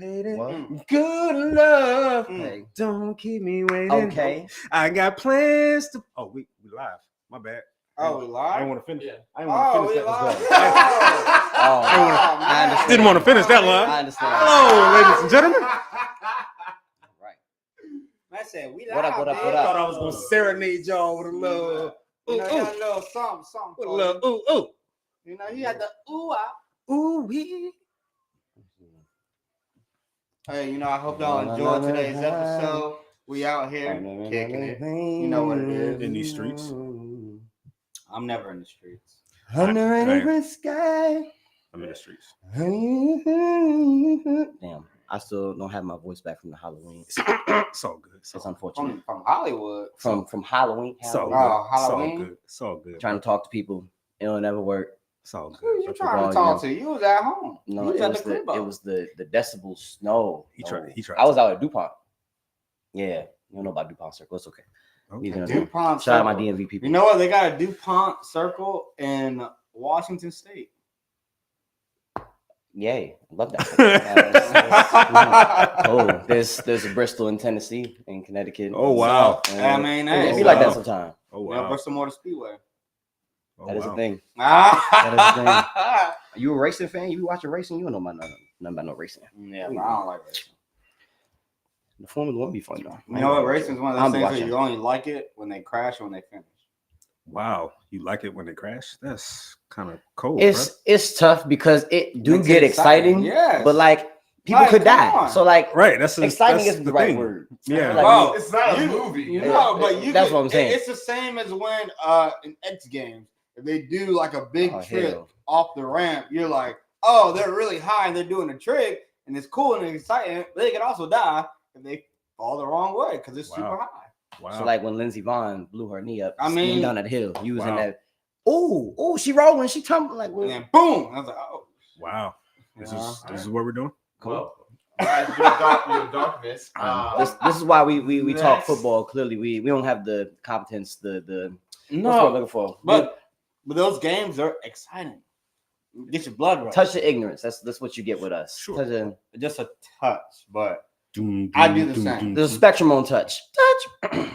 What? Good love. Hey. Don't keep me waiting. Okay. I got plans to. Oh, we live. My bad. Oh, we live? I didn't want to finish. Yeah. I didn't want to finish we that. live? Oh, I understand. Didn't want to finish that line. I understand. Hello, ladies and gentlemen. Right. I said, we live. What up, what up, man. what I up? thought I was gonna serenade y'all with a little You know, you ooh, got a little something with a for little you. ooh. You know, you had the ooh ah. Ooh wee. Hey, you know, I hope y'all enjoyed today's episode. We out here kicking it. You know what it is. In these streets. I'm never in the streets. Under I an am. open sky. I'm in the streets. Damn, I still don't have my voice back from the Halloween. It's all good. It's unfortunate. From Hollywood. From Halloween. It's all Halloween. good. It's all Halloween? good. It's all good. Trying to talk to people. It'll never work. It's all Who good. you trying to talk to? You was at home. No, you was it at was the the crib. it was the decibels. No, He no. tried. He tried. I was out at DuPont. Yeah, you don't know about DuPont Circle. It's okay. Okay. Leave it DuPont Shout out my Circle. DMV people. You know what? They got a DuPont Circle in Washington State. Yay, I love that. Oh, there's a Bristol in Tennessee, in Connecticut. Oh, wow. I mean, It hey, be like that wow. sometimes. Oh you know, wow. Bristol Motor Speedway. Oh, That is wow. a thing. That Are you a racing fan? You be watching racing? You don't know about nothing about no racing. Yeah, but I don't like racing. The Formula One be fun though. You know what? Racing is one of I'll those be things where watching. you only like it when they crash or when they finish. Wow. You like it when they crash? That's kind of cold. It's tough because it do Makes it get exciting. Yes. But like people Like, could come die. on. So like Right. That's exciting that's isn't the right thing. word. Yeah. Like, Oh, It's not a movie. You Yeah. know, but you That's can- what I'm saying. It's the same as when in X Games, if they do like a big Oh, trip hell. off the ramp, you're like, oh, they're really high and they're doing a trick, and it's cool and exciting. But they can also die if they fall the wrong way because it's super Wow. high. Wow. So like when Lindsey Vonn blew her knee up, I skiing mean- down that hill, you was in Wow. that. Oh, she rolling, she tumbling like. And then boom, I was like, oh. Wow. This Yeah. is what we're doing. Well, your darkness. This is why we talk Next. football. Clearly, we don't have the competence. The what's what I'm No, looking for. but those games are exciting. Get your blood rush. Touch the ignorance. That's what you get with us. Sure. Touch the- Just a touch, but Doom, I do the doom, same. doom, There's a doom. spectrum on touch. Touch. I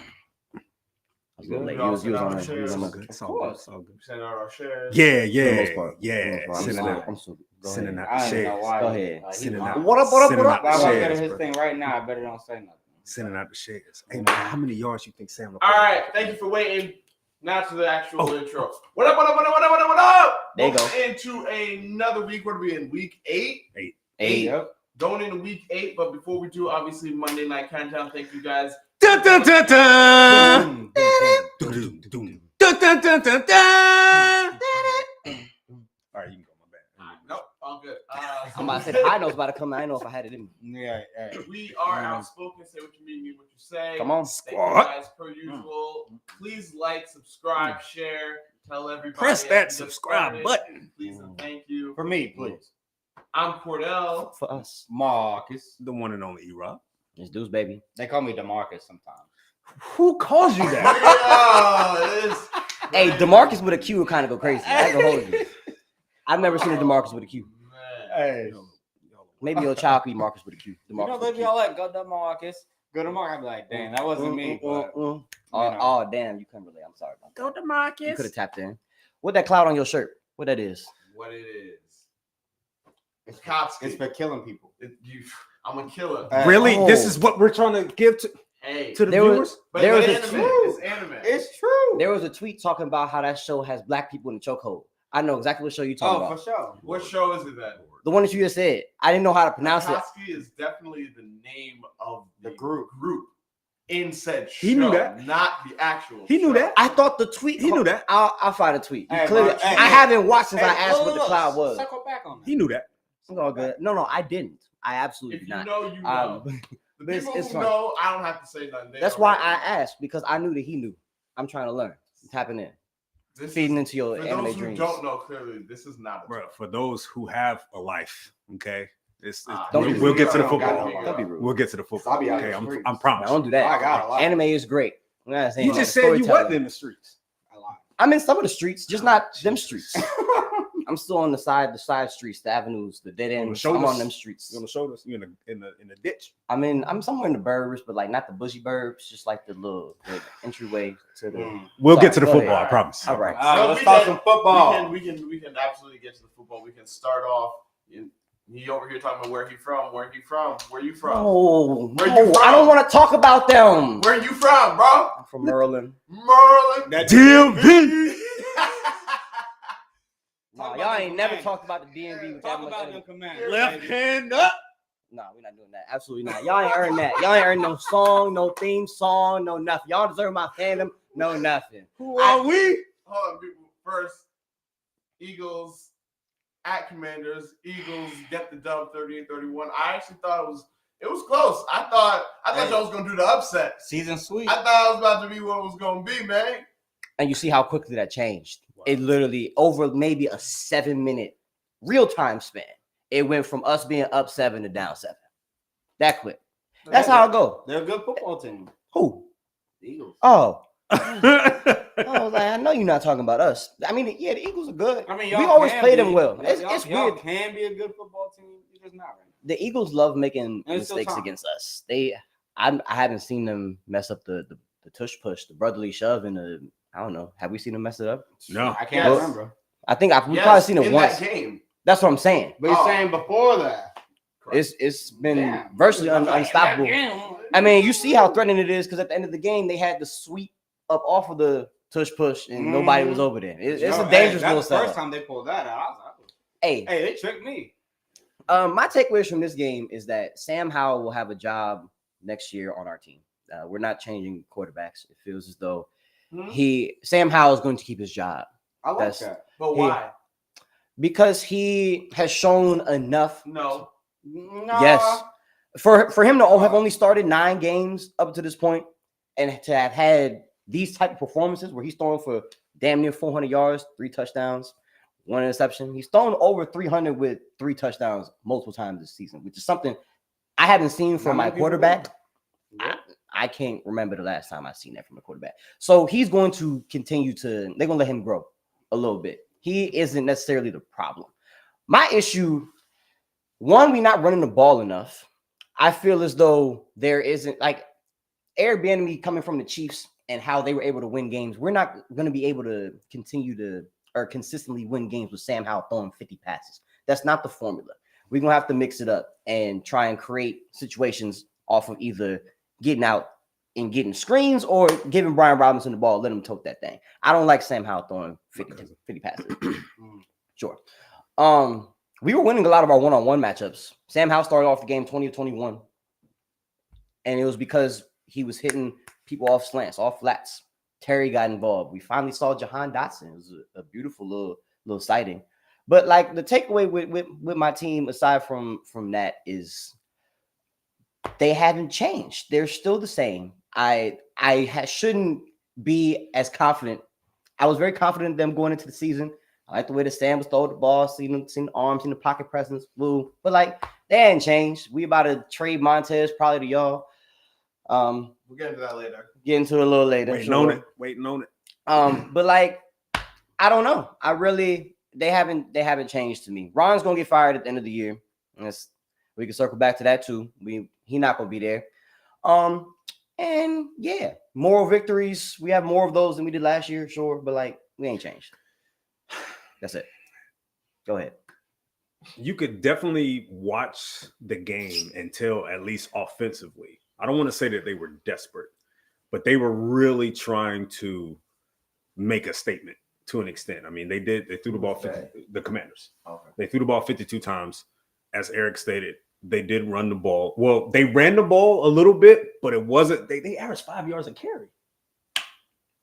was We gonna let also you was got on our it. You was shares. on It's it. good. It's Of all good. course. It's all good. Send out our shares. Yeah, For the yeah, most part. yeah. For the most part. Sending I'm out, so- go sending ahead. out I the don't know shares. why. Go ahead. Sending What out. What up? Sending out If I the look shares, at his bro. thing right now, I better don't say nothing. Sending out the shares. Hey man, how many yards you think Sam? All right. Thank you for waiting. Now to the actual intro. What up, what up, what up, what up, what up, what up? There you Welcome into another week. What are we in? Week 8? Hey, Yep. Going into week 8, but before we do, obviously, Monday Night Countdown. Thank you guys. Dun, dun, dun, dun. Boom, boom, Dun, boom, dun, dun. Dun, dun, dun, dun, dun. All right, you can go. My bad. Nope, all good. I'm about to say the high note's about to come. I didn't know if I had it in me. Yeah, yeah. We are outspoken. Say what you mean what you say. Come on. Thank you guys, per usual. Please like, subscribe, share, tell everybody. Press as that we get subscribe started. button. Please and thank you. For me, please. I'm Cordell. For us. Marcus. The one and only E-Rob. It's Deuce, baby. They call me DeMarcus sometimes. Who calls you that? Oh, it is. Hey, DeMarcus with a Q would kind of go crazy. I ain't gonna hold you. I've never seen a DeMarcus with a Q. Man. Hey. Maybe your child could be Marcus with a Q. You know, DeMarcus they with a be Q. all like, go DeMarcus. Go DeMarcus. I'd be like, damn, that wasn't me. But, Oh, know. oh, damn, you couldn't relate. I'm sorry about that. Go to Marcus. You could have tapped in. What that cloud on your shirt? What that is? What it is. it's, Kotsky. it's for killing people. I'm a killer. Really? Oh. This is what we're trying to give to Hey. the There was- viewers? But there it's was a anime. true- It's anime. It's true. There was a tweet talking about how that show has black people in the chokehold. I know exactly what show you're talking Oh, about. for sure. What show is it then? The one that you just said. I didn't know how to pronounce it. Kotsky is definitely the name of The group. in said show, He knew that. not the actual. He knew show. that. I thought the tweet. He knew that. I'll find a tweet. You Hey, clearly, bro, hey, I haven't watched since I Hey, asked look, what the look, cloud was. Circle back on that. He knew that. It's all good. No, I didn't. I absolutely If did you not. know, you know. The but people it's who fine. know, I don't have to say nothing. They That's why I already know. asked because I knew that he knew. I'm trying to learn. I'm tapping in, This feeding is, into your for anime those who dreams. don't know clearly, this is not a Bro, joke. for those who have a life, okay? Don't be we'll rude. get to the Don't football. Don't be rude. We'll get to the football. I'll be out Okay, in the streets. I'm Now, promised. don't do that. I got a lot. Anime is great. I'm not saying You that. just said you Storytelling. wasn't in the streets. I lied. I'm in some of the streets, just not them streets. I'm still on the side streets, the avenues, the dead On the ends. I'm shoulders? on them streets. You on the shoulders? You in the ditch? I'm somewhere in the burbs, but like not the bushy burbs, just like the entryway to the. We'll Sorry, get to the go football. ahead. I promise. All right. All right, So let's we talk can- some football. We can absolutely get to the football. We can start off. He over here talking about where you from. Where you from? Where you from? Oh, Where you no, from? I don't want to talk about them. Where you from, bro? I'm from Maryland. Merlin. That DMV. Nah, Talk y'all about ain't them never commanders. talked about the DMV with that Talk much. about energy. them commanders. Left baby. hand up. Nah, we're not doing that. Absolutely not. Y'all ain't earned that. Y'all ain't earned no song, no theme song, no nothing. Y'all deserve my fandom, no nothing. Who are we? Hold on, people. First, Eagles at Commanders. Eagles get the dub 38-31. I actually thought it was close. I thought y'all was gonna do the upset. Season sweet. I thought it was about to be what it was gonna be, man. And you see how quickly that changed. Wow. It literally over maybe a 7-minute real time span. It went from us being up 7 to down 7. That quick. That's how it go. They're a good football team. Who? The Eagles. Oh. I was like, I know you're not talking about us. I mean, yeah, the Eagles are good. I mean, we always can play be. them well. It's Y'all weird. can be a good football team. You're just not right. The Eagles love making And it's still mistakes time. against us. I haven't seen them mess up the tush push, the brotherly shove, and the I don't know. Have we seen them mess it up? No. I can't Yes. remember. I think we've probably seen it in once. that game. That's what I'm saying. But you're Oh. saying before that. It's been Damn. virtually unstoppable. Damn. I mean, you see how threatening it is because at the end of the game they had to sweep up off of the tush push and nobody was over there. It's Yo, a dangerous hey, little that's the first setup. time they pulled that out. I was like, Hey, hey, they tricked me. my takeaways from this game is that Sam Howell will have a job next year on our team. We're not changing quarterbacks. It feels as though Sam Howell is going to keep his job I like That's- that. But He- why? because he has shown enough. No. Nah. Yes, for him to have only started 9 games up to this point, and to have had these type of performances where he's throwing for damn near 400 yards, 3 touchdowns, 1 interception. He's thrown over 300 with 3 touchdowns multiple times this season, which is something I haven't seen from Not my many people quarterback. do. I can't remember the last time I seen that from a quarterback. So he's going to continue to. They're going to let him grow a little bit. He isn't necessarily the problem. My issue, one, we're not running the ball enough. I feel as though there isn't like Eric Bieniemy coming from the Chiefs and how they were able to win games. We're not going to be able to continue to or consistently win games with Sam Howell throwing 50 passes. That's not the formula. We're going to have to mix it up and try and create situations off of either getting out and getting screens or giving Brian Robinson the ball, let him tote that thing. I don't like Sam Howell throwing 50 passes. Sure. We were winning a lot of our one-on-one matchups. Sam Howell started off the game 20-21. And it was because he was hitting people off slants, off flats. Terry got involved. We finally saw Jahan Dotson. It was a beautiful little sighting. But like the takeaway with my team, aside from that, is they haven't changed. They're still the same. I shouldn't be as confident. I was very confident in them going into the season. I like the way that Sam was throwing the ball, seen the arms, seen the pocket presence, woo. But like they hadn't changed. We about to trade Montez probably to y'all. We'll get into that later. Get into it a little later. Waiting on it. Waiting on it. But like, I don't know. They haven't changed to me. Ron's gonna get fired at the end of the year. We can circle back to that too. He not gonna be there. And yeah, moral victories. We have more of those than we did last year, sure, but like we ain't changed. That's it. Go ahead. You could definitely watch the game and tell, at least offensively. I don't want to say that they were desperate, but they were really trying to make a statement to an extent. I mean, they threw the ball, the Commanders. Okay. They threw the ball 52 times. As Eric stated, they did run the ball. Well, they ran the ball a little bit, but it wasn't, they averaged 5 yards a carry.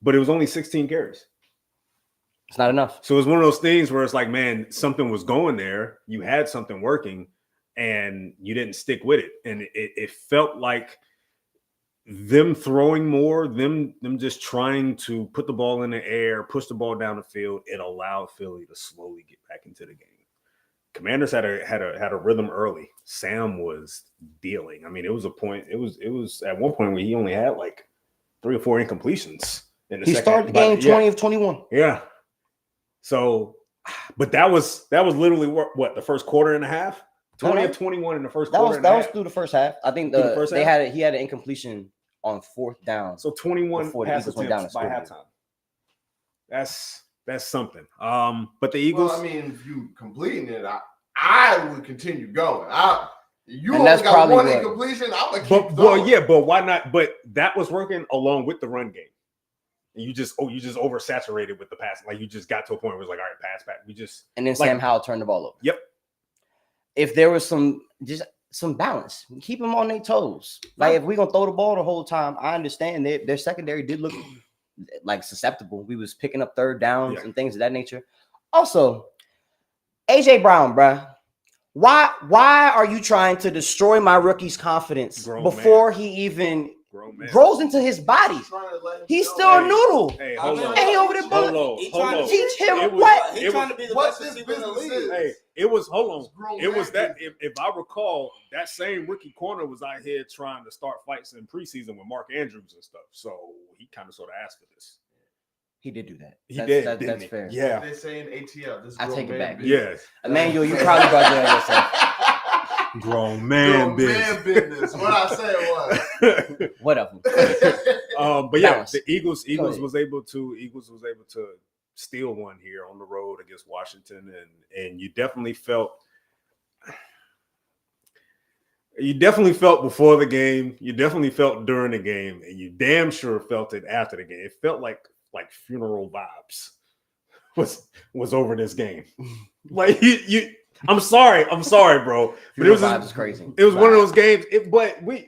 But it was only 16 carries. It's not enough. So it was one of those things where it's like, man, something was going there. You had something working and you didn't stick with it. And it felt like them throwing more, them just trying to put the ball in the air, push the ball down the field. It allowed Philly to slowly get back into the game. Commanders had a rhythm early. Sam was dealing. I mean, it was a point. It was at one point where he only had like 3 or 4 incompletions in the He second. started the game 20 of 21. Yeah. So But that was literally what the first quarter and a half. 20 No, of 21 in the first That quarter. was that was through the first half. I think Through the first he half? had an incompletion on 4th down. So 21 Before the pass Eagles went down attempts and by scored. halftime. That's something. But the Eagles. Well, I mean, if you completing it, I would continue going. You And only that's got probably one what- incompletion. I'm gonna keep But going. yeah, but why not? But that was working along with the run game. And you just oversaturated with the pass. Like you just got to a point where it was like, all right, pass back. And then like- Sam Howell turned the ball over. Yep. If there was some balance, keep them on their toes. Like if we're gonna throw the ball the whole time, I understand that their secondary did look like susceptible. We was picking up 3rd downs Yeah. and things of that nature. Also, AJ Brown, bruh. Why are you trying to destroy my rookie's confidence Grown before he even Grown man. grows into his body? Trying to let him He's know. still a Hey, noodle. Hey, I hold mean, on. And he over there Hold bullet. on. He Hold trying to on. Teach him It was- what? He's it trying was- to be the what best this receiver in the business league. is. Hey, it was hold on. It's grown It was man that if I recall, that same rookie corner was out here trying to start fights in preseason with Mark Andrews and stuff. So he kind of sort of asked for this. He did do that. He That's, did. That's didn't he? fair. Yeah. They say in ATL. This I grown take it man back. business. Emmanuel, you probably brought that yourself. Grown Grown man business. What I said was. Whatever. But yeah, Balance. the Eagles ahead. was able to steal one here on the road against Washington, and you definitely felt before the game, you definitely felt during the game, and you damn sure felt it after the game. It felt like funeral vibes was over this game. Like you I'm sorry, bro. But it was vibes is crazy. It was one of those games.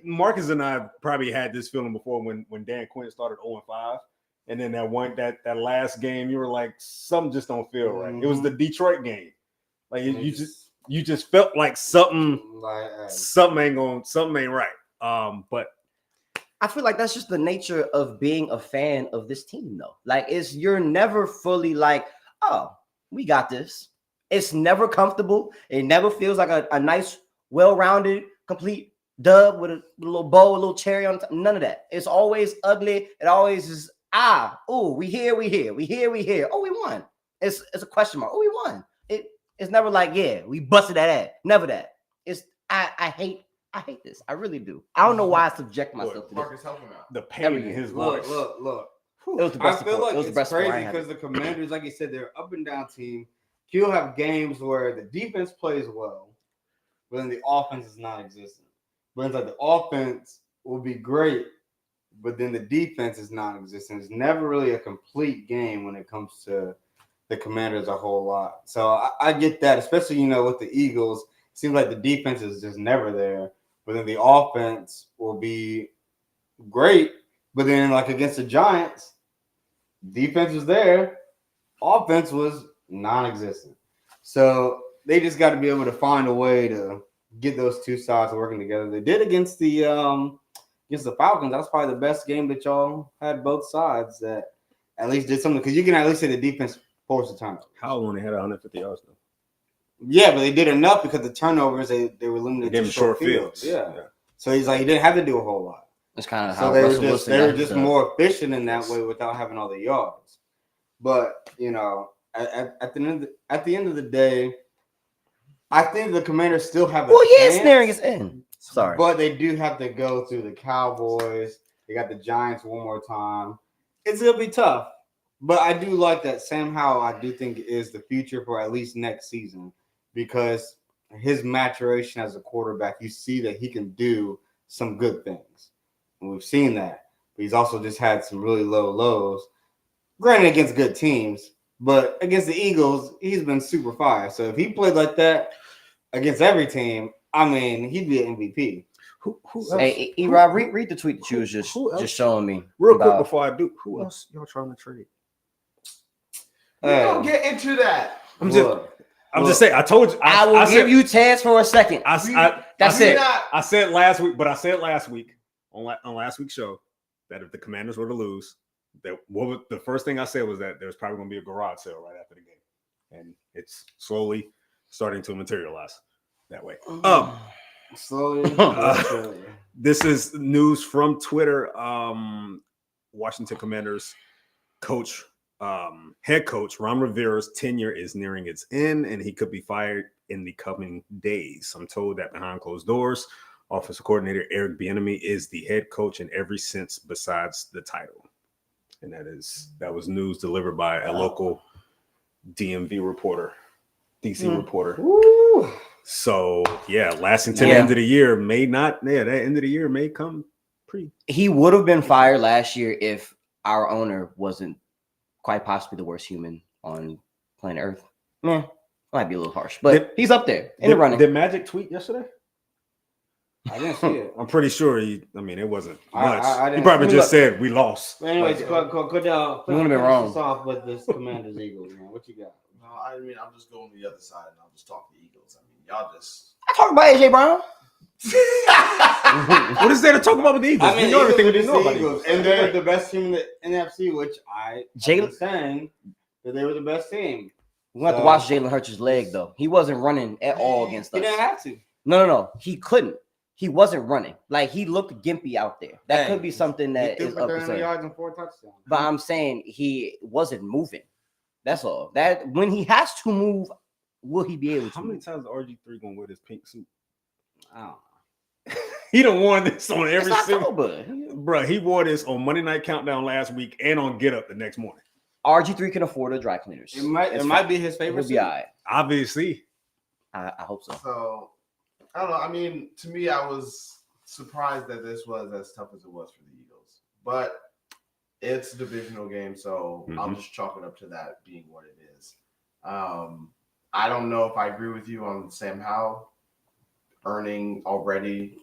Marcus and I probably had this feeling before when Dan Quinn started 0-5, and then that last game, you were like, something just don't feel right. It was the Detroit game. Like you just felt like something ain't right. But I feel like that's just the nature of being a fan of this team, though. Like you're never fully like, oh, we got this. It's never comfortable. It never feels like a nice, well-rounded, complete dub with a little bow, a little cherry on top. None of that. It's always ugly. It always is, we here. Oh, we won. It's a question mark. Oh, we won. It's never like, yeah, we busted that ass. Never that. It's I hate this. I really do. I don't know why I subject myself to this. Marcus helping out. the pain in his voice. Look. It was the I best feel support. like It was the it's best support I crazy had. because the Commanders, like you said, they're an up and down team. You'll have games where the defense plays well, but then the offense is non-existent. But it's like the offense will be great, but then the defense is non-existent. It's never really a complete game when it comes to the Commanders a whole lot. So I get that, especially, with the Eagles. It seems like the defense is just never there, but then the offense will be great. But then, like against the Giants, defense was there, offense was non-existent. So they just got to be able to find a way to get those two sides working together. They did against the Falcons. That's probably the best game that y'all had both sides that at least did something, because you can at least say the defense forced a turnover. How long they had 150 yards though? Yeah, but they did enough because the turnovers they were limited They to short fields. Yeah. So he's like, he didn't have to do a whole lot. It's kind of So how they Russell were Wilson got just his, more efficient in that way without having all the yards. But at the end of the day, I think the Commanders still have a chance. snaring is in. Sorry. But they do have to go through the Cowboys. They got the Giants one more time. It's gonna be tough. But I do like that Sam Howell, I do think, is the future for at least next season, because his maturation as a quarterback, you see that he can do some good things. And we've seen that. But he's also just had some really low lows. Granted, against good teams, but against the Eagles, he's been super fire. So if he played like that against every team, I mean, he'd be an MVP. Who else? Hey, Rob, read the tweet that you was just showing me. Real quick about- before I do, who else y'all trying to trade? We don't get into that. I'm just saying. I told you. I will give you Taz for a second. That's it. I said last week, but I said last week on last week's show that if the Commanders were to lose, the first thing I said was that there's probably going to be a garage sale right after the game, and it's slowly starting to materialize that way. Slowly. This is news from Twitter. Washington Commanders coach head coach Ron Rivera's tenure is nearing its end, and he could be fired in the coming days. I'm told that behind closed doors, offensive coordinator Eric Bieniemy is the head coach in every sense besides the title. And that was news delivered by a local DMV reporter, DC reporter. Woo. So yeah, lasting to the end of the year may not. Yeah, that end of the year may come pretty. He would have been fired last year if our owner wasn't quite possibly the worst human on planet Earth. Might be a little harsh, but he's up there in the running. Did Magic tweet yesterday? I didn't see it. I'm pretty sure it wasn't much. I he probably just said we lost. But anyways, you would have been wrong. Off with this Commanders Eagles, man. What you got? No, I mean, I'm just going the other side and I'll just talk the Eagles. I mean, y'all just. I talk about AJ Brown. What is there to talk about with the Eagles? I mean, we know everything we Eagles know about the the Eagles. And they're the best team in the NFC, which I was saying that they were the best team. We have to watch Jalen Hurts' leg, though. He wasn't running at all against us. He didn't have to. No. He couldn't. He wasn't running. Like, he looked gimpy out there. That could be something that is up 300 yards and 4 touchdowns. But I'm saying he wasn't moving. That's all. That when he has to move, will he be able to? How many times is RG3 gonna wear this pink suit? I don't know. He done worn this on every it's single. October. Bro, he wore this on Monday Night Countdown last week and on Get Up the next morning. RG3 can afford a dry cleaners. It might be his favorite. It'll be all right. Obviously. I hope so. So, I don't know. I mean, to me, I was surprised that this was as tough as it was for the Eagles. But it's a divisional game, so I'll just chalk it up to that being what it is. I don't know if I agree with you on Sam Howell earning already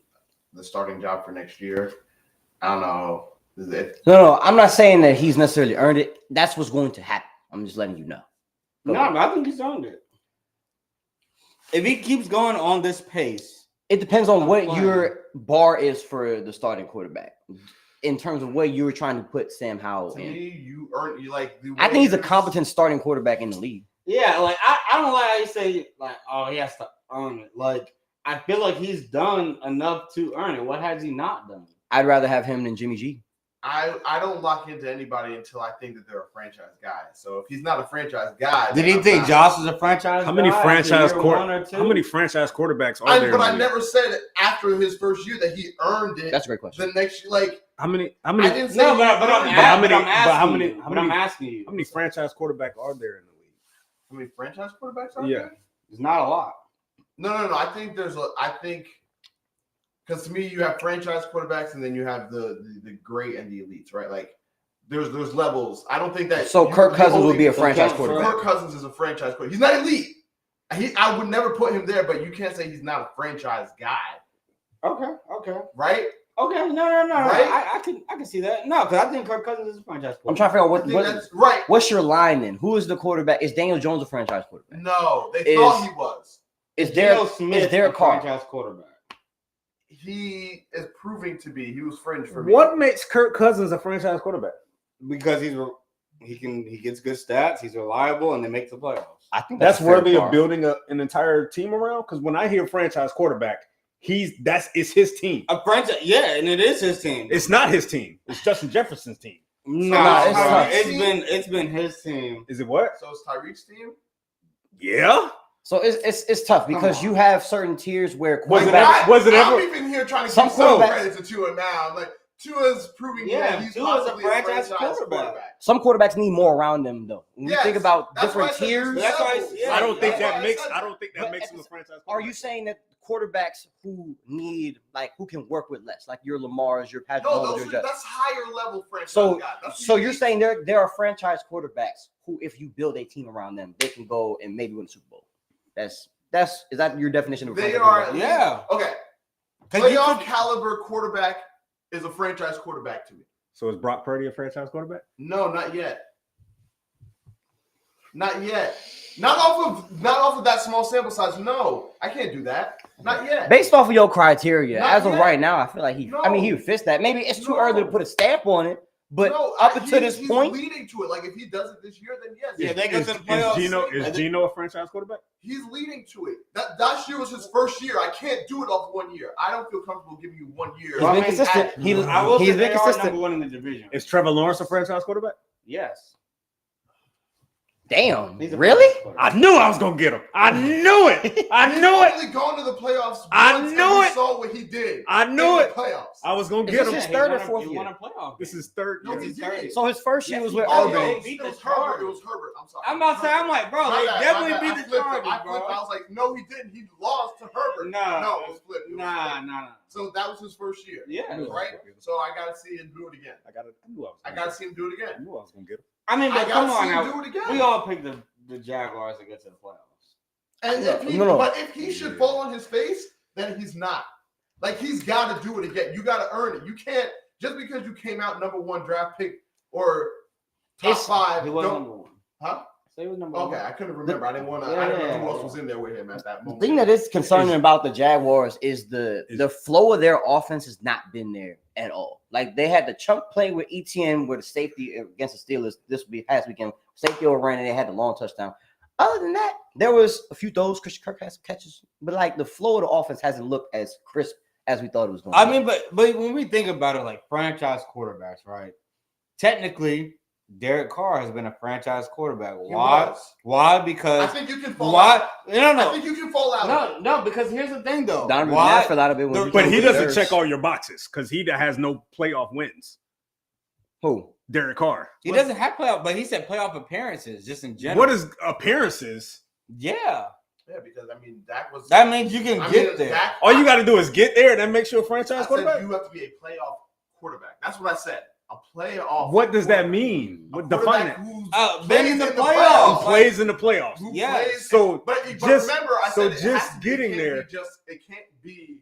the starting job for next year. I don't know. No, I'm not saying that he's necessarily earned it. That's what's going to happen. I'm just letting you know. But I think he's earned it. If he keeps going on this pace, it depends on what your bar is for the starting quarterback. In terms of what you were trying to put Sam Howell in. You like. I think he's a competent starting quarterback in the league. Yeah, like I don't like how you say like, oh, he has to earn it. Like, I feel like he's done enough to earn it. What has he not done? I'd rather have him than Jimmy G. I don't lock into anybody until I think that they're a franchise guy. So if he's not a franchise guy, did he think Josh is a franchise? How many guy franchise How many franchise quarterbacks are there? But I never said after his first year that he earned it. That's a great question. The next year, like how many? I didn't say I'm asking you. How many franchise quarterbacks are there in the league? How many franchise quarterbacks are there? It's not a lot. No. I think because to me, you have franchise quarterbacks, and then you have the great and the elites, right? Like there's levels. I don't think that. So Kirk Cousins would be a franchise quarterback. Kirk Cousins is a franchise quarterback. He's not elite. I would never put him there, but you can't say he's not a franchise guy. Okay. Right? Okay. No. Right? I can see that. No, because I think Kirk Cousins is a franchise quarterback. I'm trying to figure out that's right. What's your line then? Who is the quarterback? Is Daniel Jones a franchise quarterback? No, they thought he was. Is Derek Carr franchise quarterback? He is proving to be. He was fringe for me. What makes Kirk Cousins a franchise quarterback? Because he gets good stats. He's reliable, and they make the playoffs. I think that's worthy of building an entire team around. Because when I hear franchise quarterback, it's his team. A franchise, yeah, and it is his team. It's not his team. It's Justin Jefferson's team. It's been his team. Is it what? So it's Tyreek's team. Yeah. So it's tough because you have certain tiers where was it ever? I'm even here trying to give some credit to Tua now. Like Tua's proving that he's possibly a franchise quarterback. Some quarterbacks need more around them though. When you think about different tiers, I don't think that makes him a franchise quarterback. Are you saying that quarterbacks who can work with less, like your Lamar's, your Patrick Mahomes, that's higher level franchise guys. So you're saying there are franchise quarterbacks who, if you build a team around them, they can go and maybe win a Super Bowl. Is that your definition of they are? Yeah. Okay. Playoff caliber quarterback is a franchise quarterback to me. So is Brock Purdy a franchise quarterback? No, not yet. Not yet. Not off of that small sample size. No, I can't do that. Not yet. Based off of your criteria, as of right now, I feel like he would fit that. Maybe it's too early to put a stamp on it. But up until this point, he's leading to it. Like if he does it this year, then yes. Yeah, they get to the playoffs. Is Geno a franchise quarterback? He's leading to it. That last year was his first year. I can't do it off 1 year. I don't feel comfortable giving you 1 year. He's been consistent. He's been consistent. Number one in the division. Is Trevor Lawrence a franchise quarterback? Yes. Damn, He's a really? I knew I was gonna get him. I knew it. I He's knew it. only gone to the playoffs. I once, knew and we it. saw what he did. I knew in it. The playoffs. I was gonna Is get this him. his third or He fourth won year? a playoff. This game. is third. No, year. he did. So his first year Yes, was he with did. Oh, Urban. no, They it beat was the Herbert. Chargers. It was Herbert. I'm sorry. I'm about to say, I'm like, bro, My they bad, definitely my bad. beat I the flipped it. Chargers, I flipped. bro. I was like, no, he didn't. He lost to Herbert. Nah. No, it was flipped. It was flipped. Nah. So that was his first year. Yeah. Right? So I got to see him do it again. I knew I was. I Gonna got to get see him do it him. I again. knew I was gonna get him. I mean, I but come got to on see him now. do it again. We all picked the Jaguars to get to the playoffs. And No, if he, no. but if he should fall on his face, then he's not. Like he's got to do it again. You got to earn it. You can't just because you came out number 1 draft pick or top 5. He was don't- number 1. Huh? So he was number Okay, 1. I couldn't remember. I didn't want to. Yeah, I didn't know yeah, who else yeah. was in there with him at that The moment. thing that is concerning about the Jaguars is the flow of their offense has not been there at all. Like they had the chunk play with ETN with a safety against the Steelers past weekend. Safety overran and they had the long touchdown. Other than that, there was a few throws. Christian Kirk had some catches, but like the flow of the offense hasn't looked as crisp as we thought it was going to. I mean, but when we think about it, like franchise quarterbacks, right? Technically, Derek Carr has been a franchise quarterback. He Why? was. Why? I Because think you can fall why? out. No, I no, think you can fall out. no. Because here's the thing, though. Donovan Why? McNabb out of it, the- But he doesn't deserves- check all your boxes because he has no playoff wins. Who? Derek Carr. He doesn't have playoff, but he said playoff appearances just in general. What is appearances? Yeah, Yeah, because I mean Dak was. that means you can I get mean, there. Dak, All you got to do is get there, and that makes you a I franchise said quarterback. you have to be a playoff quarterback. That's what I said. A playoff. What does that quarterback. mean? A What define quarterback it? who's Been plays in the Who playoffs. plays in the playoffs? Who Yes. plays? So But just- remember, I so said it just has to getting it can't there- be it can't be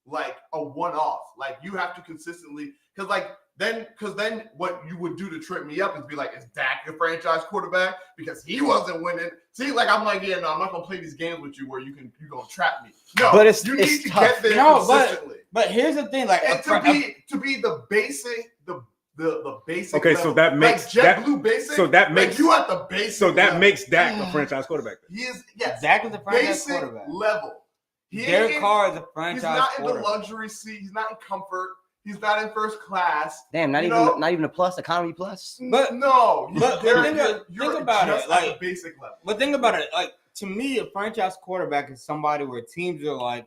like a one-off. Like you have to consistently because then what you would do to trip me up is be like, is Dak the franchise quarterback because he wasn't winning? See, like I'm like, yeah, no, I'm not gonna play these games with you where you're gonna trap me. No, But it's you tough. need to get there No, consistently. But here's the thing, like And to be the basic the basic. Okay, level. so that makes like JetBlue basic. so that like makes you at the basic. so that level. makes Dak a franchise quarterback. He is yes. Dak is a franchise Basic quarterback. level. He Derek ain't- Carr is a He's franchise not in the quarterback. luxury seat. He's not in comfort. He's not in first class. Damn, not You even know- not even a plus, economy plus. But- no, but you're- think you're about just it, at like- the basic level. But think about it, like to me, a franchise quarterback is somebody where teams are like,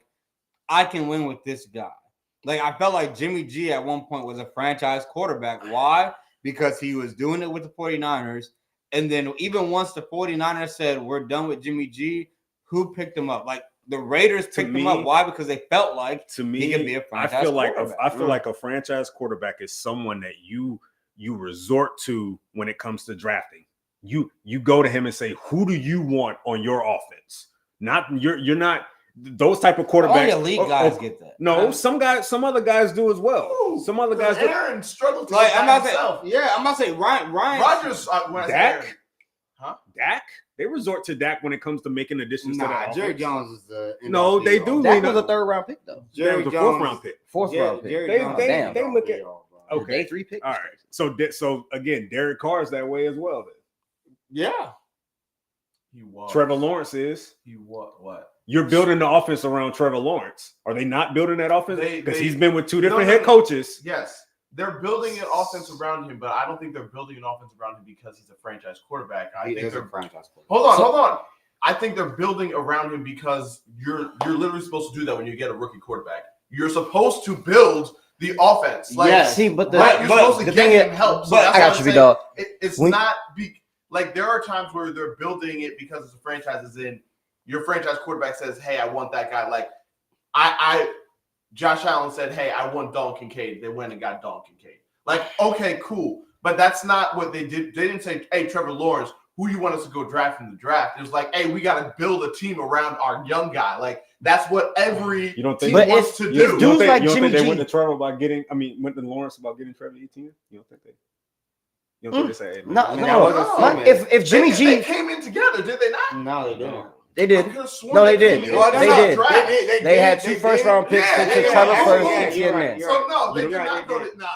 I can win with this guy. Like I felt like Jimmy G at one point was a franchise quarterback. Why? Because he was doing it with the 49ers. And then even once the 49ers said, we're done with Jimmy G, who picked him up? Like the Raiders picked him me- up. Why? Because they felt like To me, he can be a I franchise feel like quarterback. I feel like a franchise quarterback is someone that you resort to when it comes to drafting. You go to him and say, who do you want on your offense? Not you're not those type of quarterbacks. only elite guys get that. No, some other guys do as well. Ooh, Some other guys do. Aaron struggled to Like get I'm by not himself. saying, yeah, I'm not saying Ryan. Rodgers, when I said Dak? Aaron, huh? Dak, they resort to Dak when it comes to making additions to that Jerry offense. Jones is the No, they do. That lean was a up. third round pick though. That was a fourth round pick. Fourth round pick. Jerry They- Jones. they- Damn. they look at- The Okay. day 3 pick. All right. So again, Derek Carr is that way as well. Then. Yeah. He was. Trevor Lawrence is. He what? You're building the offense around Trevor Lawrence. Are they not building that offense? They- Because they- he's been with two different No, head coaches. Yes, they're building an offense around him, but I don't think they're building an offense around him because he's a franchise quarterback. I think they're franchise quarterback. hold on. I think they're building around him because you're literally supposed to do that when you get a rookie quarterback. You're supposed to build the offense. Like, Yes. See, but right, you're supposed to the get thing him is, help. So but that's I what got I'm you, saying. dog. It's When- not like there are times where they're building it because it's a franchise. Is in your franchise quarterback says, "Hey, I want that guy." Like Josh Allen said, "Hey, I want Dalton Kincaid." They went and got Dalton Kincaid. Like, okay, cool, but that's not what they did. They didn't say, "Hey, Trevor Lawrence, who you want us to go draft in the draft?" It was like, "Hey, we got to build a team around our young guy." Like that's what every You don't think? team But wants it's- to you do. You don't Dudes think, like you don't think Jimmy they went G. to Trevor about getting? I mean, went to Lawrence about getting Trevor Etienne? You don't think they? You don't think they say, "Hey, man, No, I mean, no. that wasn't Like, Simmons. if Jimmy they G, came in together, did they not? No, they didn't. they I did. could've sworn No, they did. came in Well, together. They Not did. draft. They had 2 first round picks Yeah, to yeah, Trevor yeah, first yeah, and you're Etienne right, then. you're So no, they You're did right, not they go did. to nah.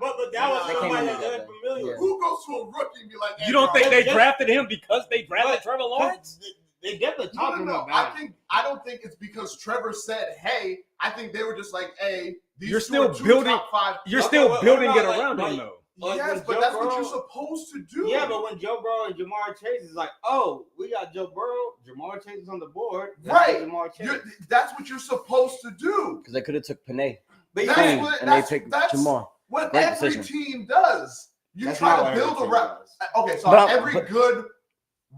But that was They came somebody in that together. they're familiar. Yeah. Who goes to a rookie and be like, hey, You don't bro, think they just- drafted him because they drafted But- Trevor Lawrence? They definitely No, talked no, him no. about it. I don't think it's because Trevor said, "Hey." I think they were just like, "Hey, these You're two still are two building- top 5." You're Okay, still what building about, it like, around like- him, though. Like, yes, when but Joe that's what Burrow- you're supposed to do. Yeah, but when Joe Burrow and Jamar Chase is like, oh, we got Joe Burrow, Jamar Chase is on the board. Let's Right. get Jamar Chase. That's what you're supposed to do. Because they could have took Panay. But That's yeah, what- and they picked Jamar. What Great every decision. team does. You that's try not to what build every team around. does. Okay, so But- every but- good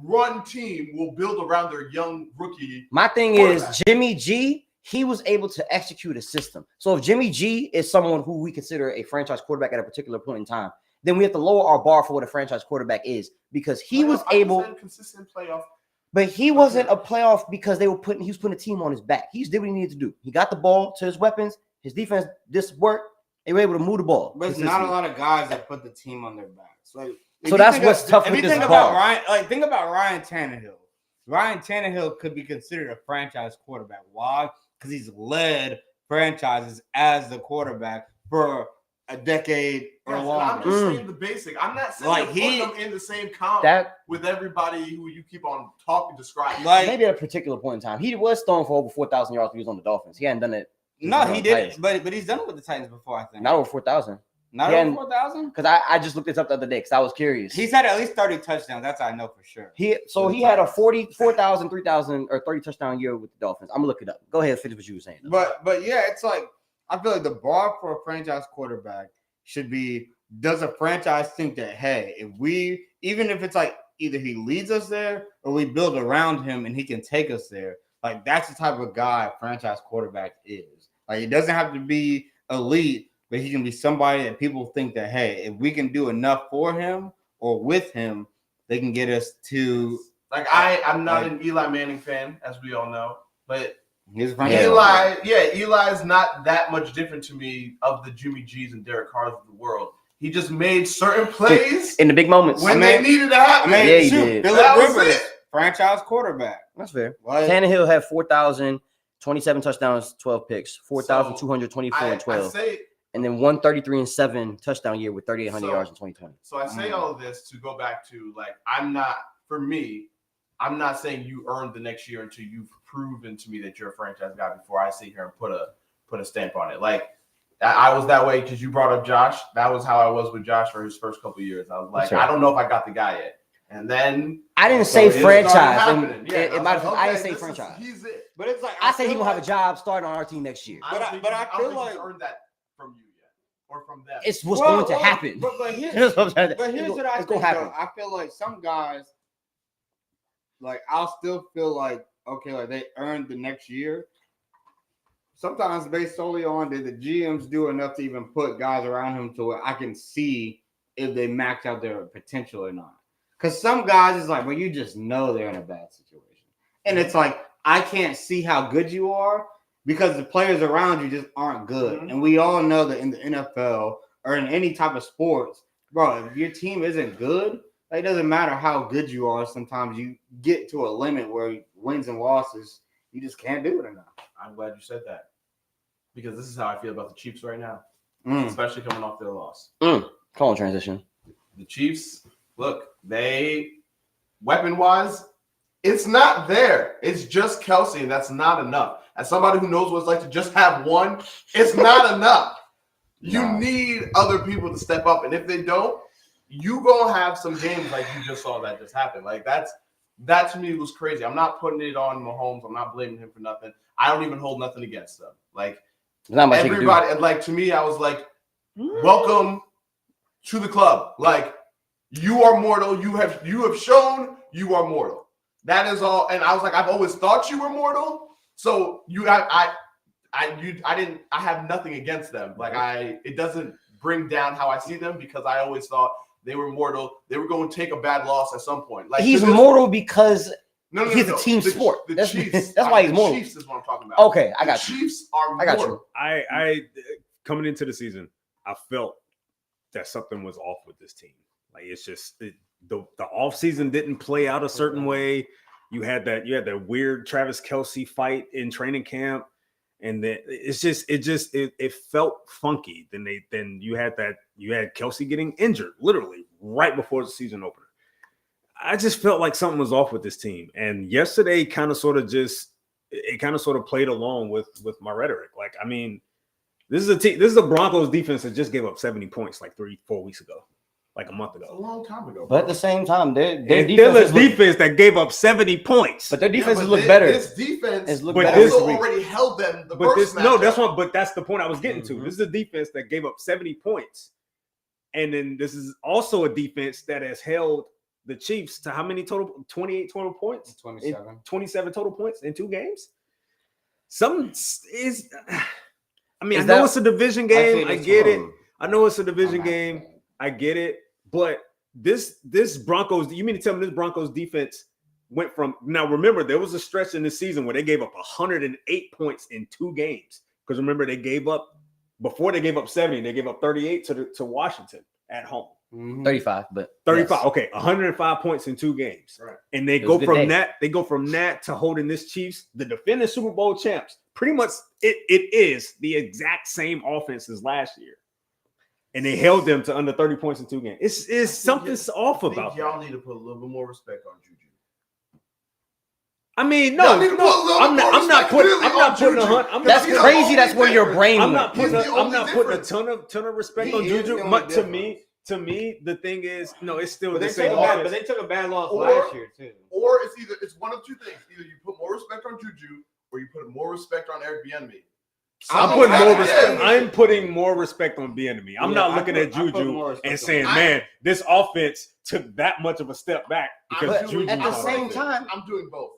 run team will build around their young rookie. My thing is Quarterback. Jimmy G, he was able to execute a system. So if Jimmy G is someone who we consider a franchise quarterback at a particular point in time, then we have to lower our bar for what a franchise quarterback is because he was able, consistent playoff. but he wasn't a playoff because he was putting a team on his back. He did what he needed to do. He got the ball to his weapons. His defense this worked. They were able to move the ball. But it's not a lot of guys that put the team on their backs. Like, So that's what's tough If with you this think about bar. think about Ryan Tannehill. Ryan Tannehill could be considered a franchise quarterback. Why? Because he's led franchises as the quarterback for a decade or I'm longer. just saying the basic. I'm not saying Like, putting them in the same comp That with everybody who you keep on describing. Like, maybe at a particular point in time, he was throwing for over 4,000 yards when he was on the Dolphins. He hadn't done it. no, he did Titans. it, but he's done it with the Titans before, I think. Not over 4,000. Not he over hadn't- 4,000? Because I just looked this up the other day because I was curious. He's had at least 30 touchdowns. That's how I know for sure. He had a 4,000, 3,000, or 30 touchdown year with the Dolphins. I'm gonna look it up. Go ahead, finish what you were saying. But yeah, it's like I feel like the bar for a franchise quarterback should be: does a franchise think that, hey, even if it's like either he leads us there or we build around him and he can take us there, like that's the type of guy a franchise quarterback is. Like, it doesn't have to be elite, but he can be somebody that people think that, hey, if we can do enough for him or with him, they can get us to. Like I'm not an Eli Manning fan, as we all know, but His Eli's not that much different to me of the Jimmy G's and Derek Carrs of the world. He just made certain plays in the big moments. when they needed to happen. Yeah, he did. Phillip That was Rivers, it. franchise quarterback. That's fair. Like, Tannehill had 4,000, 27 touchdowns, 12 picks, 4,224 and I 12, say and then 133 and 7 touchdown year with 3,800 So- yards in 2020. so. I say all of this to go back to, like, I'm not saying you earned the next year until you've proven to me that you're a franchise guy before I sit here and put a stamp on it. Like, I was that way because you brought up Josh. That was how I was with Josh for his first couple of years. I was like, That's right. I don't know if I got the guy yet. And then I didn't so say it started franchise. happening. Yeah, It I was might like, have- I didn't okay, say this is- franchise. He's it. but it's like I said he feel gonna have a like- job starting on our team next year. But I don't feel think like- he's earned that from you yet, or from them. It's what's Well, going to well, happen. But here's That's what I'm saying. But here's what I It's think, gonna happen. though. I feel like some guys, like, I'll still feel like, okay, like they earned the next year. Sometimes based solely on did the GMs do enough to even put guys around him to where I can see if they max out their potential or not. Because some guys is like, well, you just know they're in a bad situation. And it's like, I can't see how good you are because the players around you just aren't good. Mhm. And we all know that in the NFL or in any type of sports, bro, if your team isn't good, it doesn't matter how good you are. Sometimes you get to a limit where wins and losses, you just can't do it enough. I'm glad you said that because this is how I feel about the Chiefs right now, Mm. especially coming off their loss. Come on, transition. The Chiefs, look, they weapon-wise, it's not there. It's just Kelsey, and that's not enough. As somebody who knows what it's like to just have one, it's not enough. You Nah. need other people to step up, and if they don't, you gonna have some games like you just saw that just happen. Like that to me was crazy. I'm not putting it on Mahomes. I'm not blaming him for nothing. I don't even hold nothing against them. Like There's not much you can do. everybody, like to me, I was like, welcome to the club. Like, you are mortal. You have shown you are mortal. That is all. And I was like, I've always thought you were mortal. So I have nothing against them. Like, it doesn't bring down how I see them because I always thought they were mortal. They were going to take a bad loss at some point. Like, He's to this- mortal because No, he's a team The- sport. The That's- Chiefs. that's why he's the mortal. Chiefs is what I'm talking about. okay, I The got you. Chiefs are I got mortal. I coming into the season, I felt that something was off with this team. Like, it's just the offseason didn't play out a certain way. You had that weird Travis Kelce fight in training camp, and then it felt funky. Then you had Kelce getting injured literally right before the season opener. I just felt like something was off with this team, and yesterday kind of sort of played along with my rhetoric. Like, I mean, This is a Broncos defense that just gave up 70 points like 3-4 weeks ago, like a month It's a ago. long time ago. But at the same time, their Steelers defense that gave up 70 points. But their defenses but look better. This defense Look But better this also week. already held them the But first this no, matchup. that's what. But that's the point I was getting to. Mhm. This is a defense that gave up 70 points, and then this is also a defense that has held the Chiefs to how many total? 28 total points. 27. 27 total points in 2 games. Some is. I mean, Is I know that- it's a division I game. say I this get it. one. I know it's a division I'm not game. saying. I get it. But this Broncos, you mean to tell me this Broncos defense went from now? Remember, there was a stretch in the season where they gave up 108 points in 2 games. Because remember, they gave up before they gave up 70, they gave up 38 to Washington at home. Mhm. 35, but 35. yes. Okay, 105 points in 2 games. Right. And they It was go a good from day. that. They go from that to holding this Chiefs, the defending Super Bowl champs. Pretty much, it is the exact same offense as last year, and they held them to under 30 points in 2 games. It's something's off I think about y'all that. need to put a little bit more respect on Juju. I mean, Y'all no, need to put a little I'm bit not. more I'm not respect putting. clearly I'm not on putting a Juju. hunt. I'm That's not He's putting. crazy. That's where your brain I'm went. not putting. He's the I'm not only putting a difference. ton of respect He on is the Juju. only But difference. to me, the thing is, no, it's still But the they same took a bad, offense. but they took a bad loss Or- last year too. Or it's one of two things. Either you put more respect on Juju, or you put more respect on Eric Bieniemy. I'm Someone putting has more to respect. get- I'm putting more respect on Bieniemy. I'm Yeah, not I looking put- at I put Juju more respect and on saying, him. "Man, this offense took that much of a step back because I'm But doing at the Juju's both. same time- I'm doing both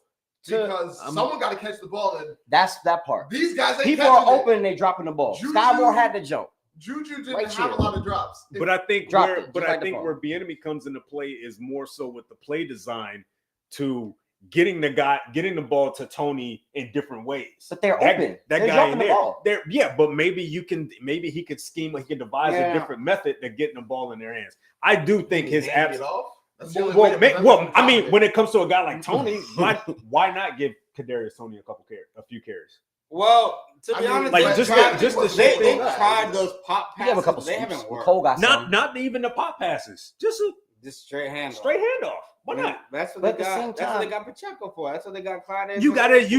To- because I'm- someone got to catch the ball, and That's that part. these guys ain't People are catching it. open and they dropping the ball. Juju- Sky Moore had to jump. Juju didn't Right have here. a lot of drops. But I think Dropped where, it, but just I like the think phone. where Bieniemy comes into play is more so with the play design to getting the ball to Tony in different ways. But they're That, open. that They're guy dropping in the there, ball. but maybe he could scheme, he could devise Yeah. a different method to getting the ball in their hands. I do think his Hand abs. it off. That's the only way to prevent them from I mean, dropping when it. it comes to a guy like Tony, why not give Kadarius Tony a few carries? Well, to I be mean, honest, like, they just tried- to- just to they shake they things up. tried those pop He have a passes. couple They scoops. haven't worked. Cole got some. Not even the pop passes, just a Just straight handoff. straight handoff. Why not? That's what But they at the got. same That's what they time- got Pacheco for. That's what they got Clyde. You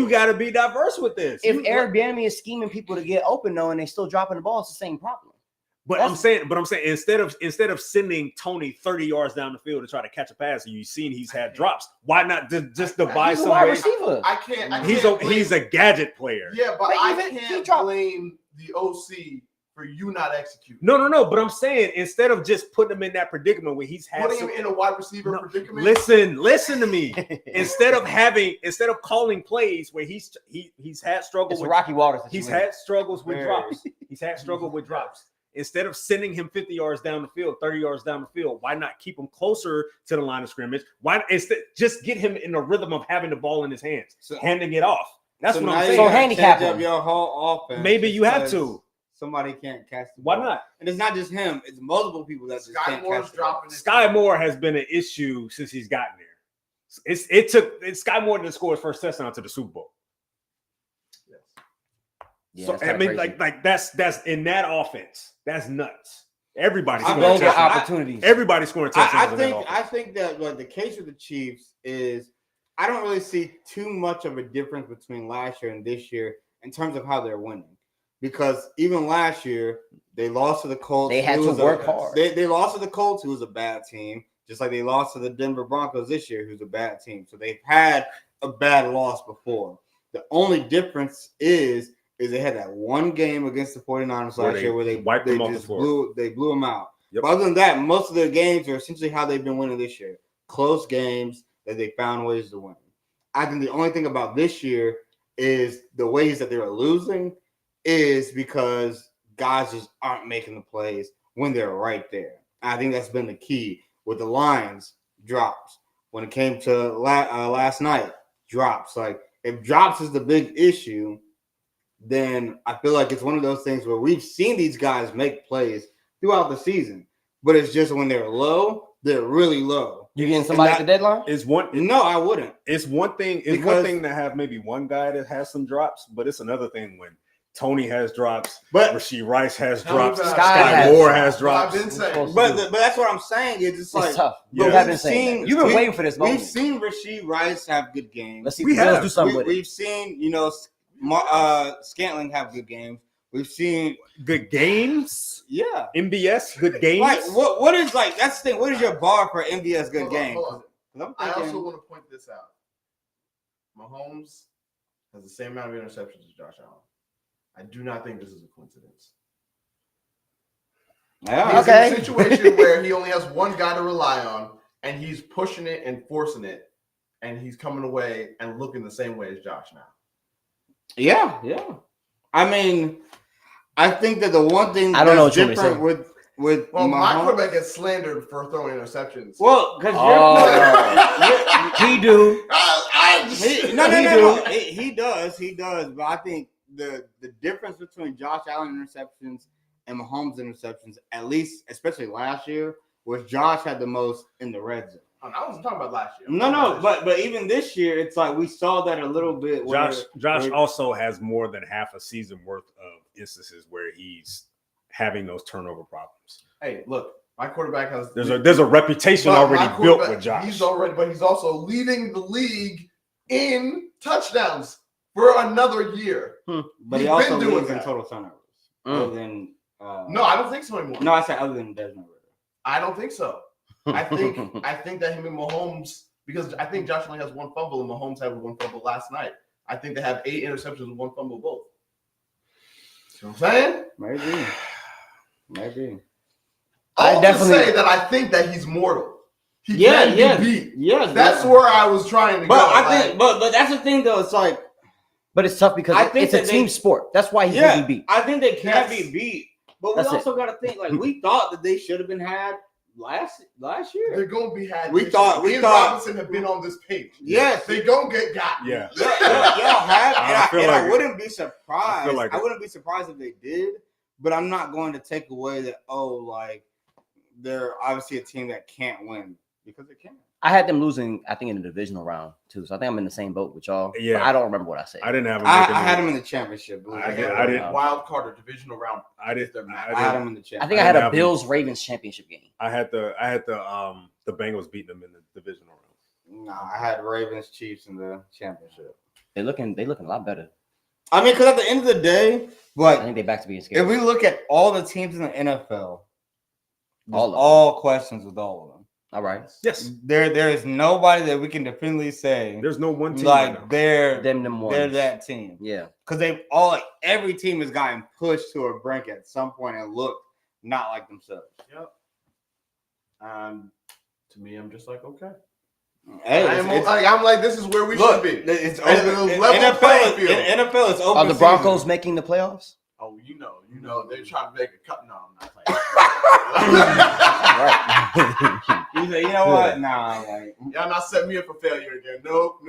gotta be diverse with this. If You- Eric Bieniemy is scheming people to get open though, and they still dropping the ball, it's the same problem. But I'm saying instead of sending Tony 30 yards down the field to try to catch a pass, and you've seen he's had drops. Why not just devise He's a some wide way? receiver. I can't. He's a gadget player. Yeah, but But I even he can't dropped- blame the OC for you not executing. No. But I'm saying instead of just putting him in that predicament where he's had Putting some, him in a wide receiver No, predicament. listen to me. instead of calling plays where he's had struggles It's a with Rocky Waters. he's situation. had struggles with Very. drops. He's had struggle with drops. Instead of sending him 50 yards down the field, 30 yards down the field, why not keep him closer to the line of scrimmage? Why instead just get him in the rhythm of having the ball in his hands, So- handing it off? That's so what now I'm you saying. So gotta handicap change up him. your whole offense. Maybe you have because to. Somebody can't catch the Why ball. not? And it's not just him; it's multiple people that just Sky can't Moore's catch the ball. dropping it. Sky Moore has been an issue since he's gotten there. Sky Moore didn't score his first touchdown to the Super Bowl. Yeah, So it's I kinda mean, crazy. like that's in that offense. That's nuts. Everybody's I He scoring don't get touchdowns. opportunities. Everybody's scoring touchdowns. I in that think offense. I think that like the case with the Chiefs is I don't really see too much of a difference between last year and this year in terms of how they're winning. Because even last year they lost to the Colts. They had who to was work hard. They lost to the Colts, who was a bad team, just like they lost to the Denver Broncos this year, who's a bad team. So they've had a bad loss before. The only difference is they had that one game against the 49ers Where last they year where they wiped them off the just floor. blew them out. Yep. But other than that, most of their games are essentially how they've been winning this year. Close games that they found ways to win. I think the only thing about this year is the ways that they're losing is because guys just aren't making the plays when they're right there. I think that's been the key with the Lions drops. When it came to last night, drops. Like if drops is the big issue, then I feel like it's one of those things where we've seen these guys make plays throughout the season, but it's just when they're low, they're really low. You getting somebody at the deadline? It's one. No, I wouldn't. It's one thing. It's one Because- thing to have maybe one guy that has some drops, but it's another thing when Tony has drops, But Rasheed Rice has Tell me drops, about it. Sky has Moore drops. has Well, drops. I've been saying. Supposed but that's what I'm saying. It's just like It's tough. Yeah. You have been we've saying seen- that. You've been we- waiting for this moment. We've seen Rasheed Rice have good games. Let's see We if the Bills have. do something with it. We've seen, Scantling have good games. We've seen good games. yeah. MBS good games. Like what is like that's the thing. What is your bar for MVS good game? Hold on. I also want to point this out. Mahomes has the same amount of interceptions as Josh Allen. I do not think this is a coincidence. Yeah. He's in a situation where he only has one guy to rely on, and he's pushing it and forcing it, and he's coming away and looking the same way as Josh now. Yeah. I mean, I think that the one thing I don't know what that's you're different with Well, my Mahomes, quarterback gets slandered for throwing interceptions. well, because he do. He does. But I think the difference between Josh Allen interceptions and Mahomes interceptions, at least, especially last year, was Josh had the most in the red zone. I wasn't talking about last year. But even this year, it's like we saw that a little bit. Josh also has more than half a season worth of instances where he's having those turnover problems. Hey, look, my quarterback has There's a reputation already built with Josh. He's also leading the league in touchdowns for another year. But he also leads in total turnovers. Other than no, I don't think so anymore. No, I said other than Desmond Ridder. I don't think so. I think that him and Mahomes, because I think Josh only has one fumble and Mahomes had one fumble last night. I think they have 8 interceptions and 1 fumble both. See what I'm saying? Maybe. I'll just say that I think that he's mortal. He can be beat. Yes, that's where I was trying to go. But that's the thing though. It's like, but it's tough because it's a team sport. That's why he can be beat. I think they can be beat. But we also got to think like we thought that they should have been had last year. They're gonna be had. We thought Robinson have been on this page. Yes, they gonna get got. Yeah. I wouldn't be surprised. I wouldn't be surprised if they did. But I'm not going to take away that they're obviously a team that can't win because they can't. I had them losing, I think, in the divisional round too. So I think I'm in the same boat with y'all. Yeah, I don't remember what I said. I didn't have them. I had them in the championship. I didn't. Wild card or divisional round. I had them in the championship. I think I had a Bills Ravens championship game. I had the Bengals beating them in the divisional round. No, I had Ravens Chiefs in the championship. They looking a lot better. I mean, because at the end of the day, I think they're back to being scary. If we look at all the teams in the NFL, all questions with all of them. All right. Yes. There is nobody that we can definitively say there's no one team like they're they're that team. Yeah. Because every team has gotten pushed to a brink at some point and looked not like themselves. Yep. To me, I'm just like, okay. Hey, I'm like, this is where we should be. It's level playing field. NFL is open. Are the Broncos making the playoffs? Oh, you know, they're trying to make a cut. No, I'm not Right. You say, you know what? Nah, y'all not setting me up for failure again. Nope.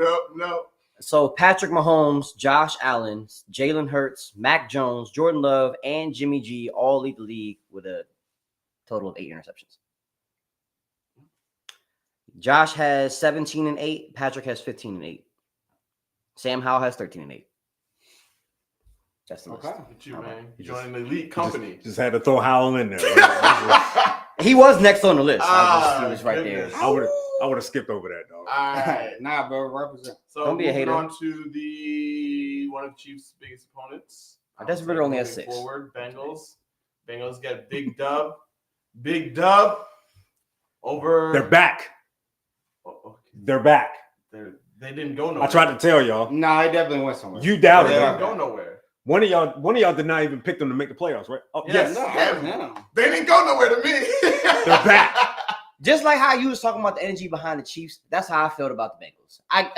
So Patrick Mahomes, Josh Allen, Jalen Hurts, Mac Jones, Jordan Love, and Jimmy G all lead the league with a total of 8 interceptions. Josh has 17-8. Patrick has 15-8. Sam Howell has 13-8. That's the list. Okay. You, man. You joining the elite company. Just had to throw Howell in there. He was next on the list. He was right there. I would have skipped over that, dog. All right. Nah, bro, represent. So don't be a hater. On to one of the Chiefs' biggest opponents. Desmond Ridder only has 6. Forward, Bengals. Bengals get a big dub. Big dub over. They're back. Okay. They're back. They didn't go nowhere. I tried to tell y'all. No, they definitely went somewhere. You doubted They them. didn't go nowhere. One of y'all did not even pick them to make the playoffs, right? Oh, yes. No. They didn't go nowhere to me. They're back. Just like how you was talking about the energy behind the Chiefs, that's how I felt about the Bengals. I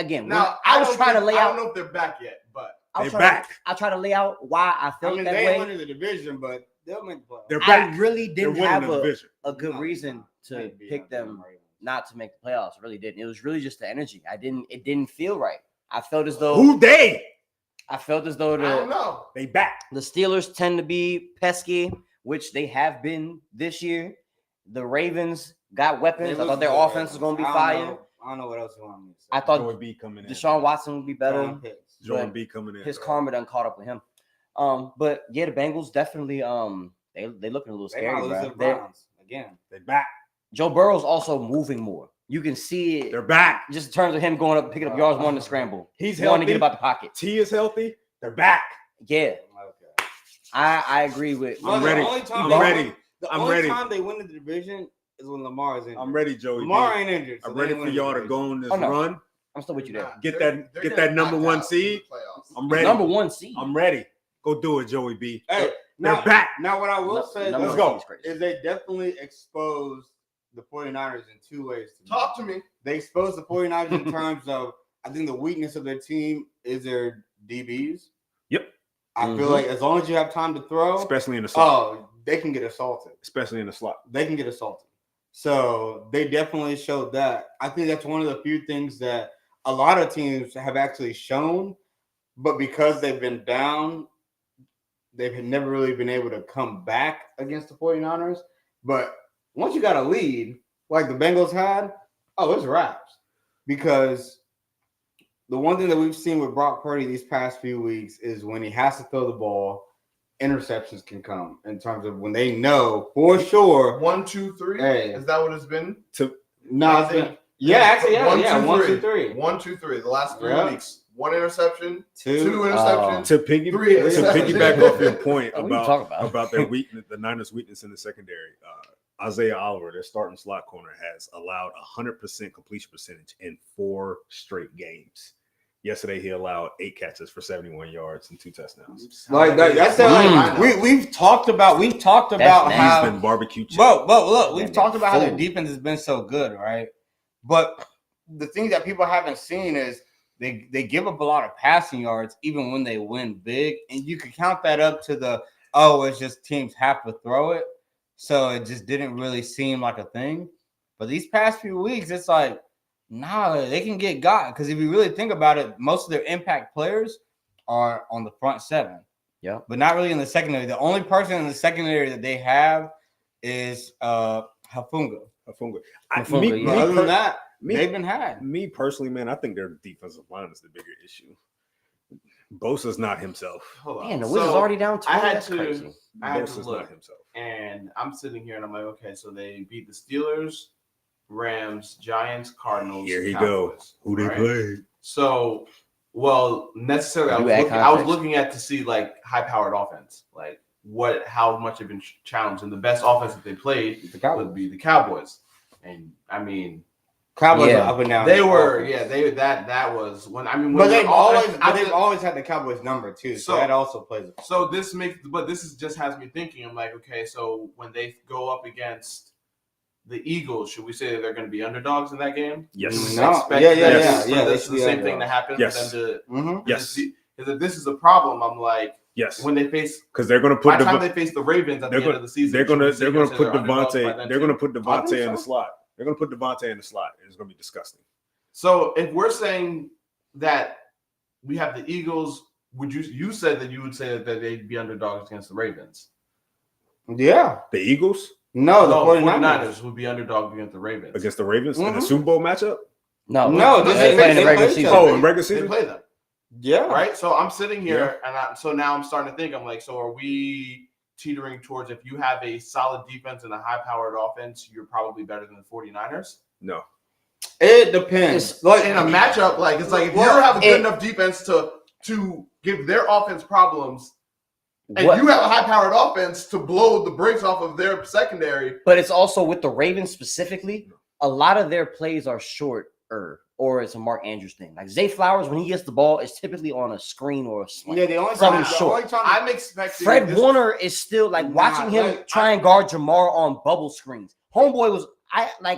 was trying to lay out. I don't know if they're back yet, but they're back. I try to lay out why I felt that they way. won in the division, but they'll make the playoffs. They're back. I really didn't have a good reason to pick them not to make the playoffs. I really didn't. It was really just the energy. It didn't feel right. I felt as though I felt as though I don't know. They back. The Steelers tend to be pesky, which they have been this year. The Ravens got weapons. I thought their offense was going to be fire. I don't know what else you want me to say. I thought Jordan B coming in. Deshaun Watson would be better. Jordan B coming in. His karma done caught up with him. But yeah, the Bengals definitely they looking a little scary, bro. Again. They back. Joe Burrow's also moving more. You can see it. They're back. Just in terms of him going up, picking up yards, wanting to scramble. He's wanting healthy. to get about the pocket. T is healthy. They're back. Yeah. Okay. I agree with. I'm But ready. The only time I'm they ready. win- The I'm only ready. time they win the division is when Lamar is injured. I'm ready, Joey. Lamar B. ain't injured. So I'm they ready ain't for winning y'all the to division. go on this Oh, no. run. I'm still with you there. Get They're that getting number knocked one out seed. in the playoffs. I'm ready. Number 1 seed. I'm ready. Go do it, Joey B. Hey, They're now, back. Now, what I will No- say number Let's though, one go. seed is crazy. is they definitely exposed the 49ers in two ways. To me. Talk to me. They exposed the 49ers in terms of, I think the weakness of their team is their DBs. Yep. I feel like as long as you have time to throw, Especially in the slot. they can get assaulted. Especially in the slot. They can get assaulted. So they definitely showed that. I think that's one of the few things that a lot of teams have actually shown, but because they've been down, they've never really been able to come back against the 49ers. But once you got a lead, like the Bengals had, it's wraps. Because the one thing that we've seen with Brock Purdy these past few weeks is when he has to throw the ball, interceptions can come in terms of when they know for sure. 1, 2, 3. Hey. Is that what it's been? No, it's been, actually, 1, 2, 3. 1, 2, 3. The last 3 Yeah. weeks. 1 interception, 2 Two. interceptions. To Three piggyback interceptions. off your point What are you talking about their weakness, the Niners' weakness in the secondary. Isaiah Oliver, their starting slot corner, has allowed 100% completion percentage in 4 straight games. Yesterday, he allowed 8 catches for 71 yards and 2 touchdowns. We've talked about nasty. how He's been barbecue chicken. But look, we've Man, talked about how fool. their defense has been so good, right? But the thing that people haven't seen is they give up a lot of passing yards even when they win big, and you could count that up to it's just teams have to throw it, so it just didn't really seem like a thing. But these past few weeks, it's like, nah, they can get got, because if you really think about it, most of their impact players are on the front 7. Yeah. But not really in the secondary. The only person in the secondary that they have is Hafunga. Hafunga. Hafunga, But other than that, me- they've been had. Me personally, man, I think their defensive line is the bigger issue. Bosa's not himself. Hold on. Man, the Wizards already down 20. I had That's to- crazy. I had to Bosa's look, not himself. and I'm sitting here and I'm like, okay, so they beat the Steelers, Rams, Giants, Cardinals. Here he Cowboys, goes. Who they right? played? So, necessarily, You add I was context. looking at to see like high-powered offense, like how much they've been challenged, and the best offense that they played The Cowboys. would be the Cowboys. And I mean, Cowboys Yeah. are up and down. they were, that was when But they've always, I they've just- always had the Cowboys number too, so So- that also plays. So this just has me thinking. I'm like, okay, so when they go up against the Eagles, should we say that they're going to be underdogs in that game? Yes. No. Expect Yeah, Yes. for they this should the be same thing underdogs. to happen Yes. for them to. Mm-hmm. Yes. Because if this is a problem, I'm like, Yes. when they face Because they're going to by put the time the they face the Ravens at the they're end of the season, they're going to should we say put they're underdogs by Devontae. then They're too? going to put I think Devontae in the so. slot. They're going to put Devontae in the slot. It's going to be disgusting. So if we're saying that we have the Eagles, you said that you would say that they'd be underdogs against the Ravens? Yeah. The Eagles No, the No, 49ers. 49ers would be underdogs against the Ravens. against the Ravens in Mhm. the Super Bowl matchup. No, No, they they play in the play regular each season. other. Oh, in regular They season. play them. Yeah. Right, so I'm sitting here, so now I'm starting to think. I'm like, so are we teetering towards if you have a solid defense and a high-powered offense, you're probably better than the 49ers? No. It depends. It's- Like in a matchup, like it's like if you Well, have a good enough defense to give their offense problems, and What- you have a high-powered offense to blow the brakes off of their secondary. But it's also with the Ravens specifically, a lot of their plays are shorter, or it's a Mark Andrews thing. Like Zay Flowers, when he gets the ball, it's typically on a screen or a slant. Yeah, the only Something time, short. I'm expecting Fred this- Warner is still like Nah, watching him like, try and guard Jamar on bubble screens. Homeboy was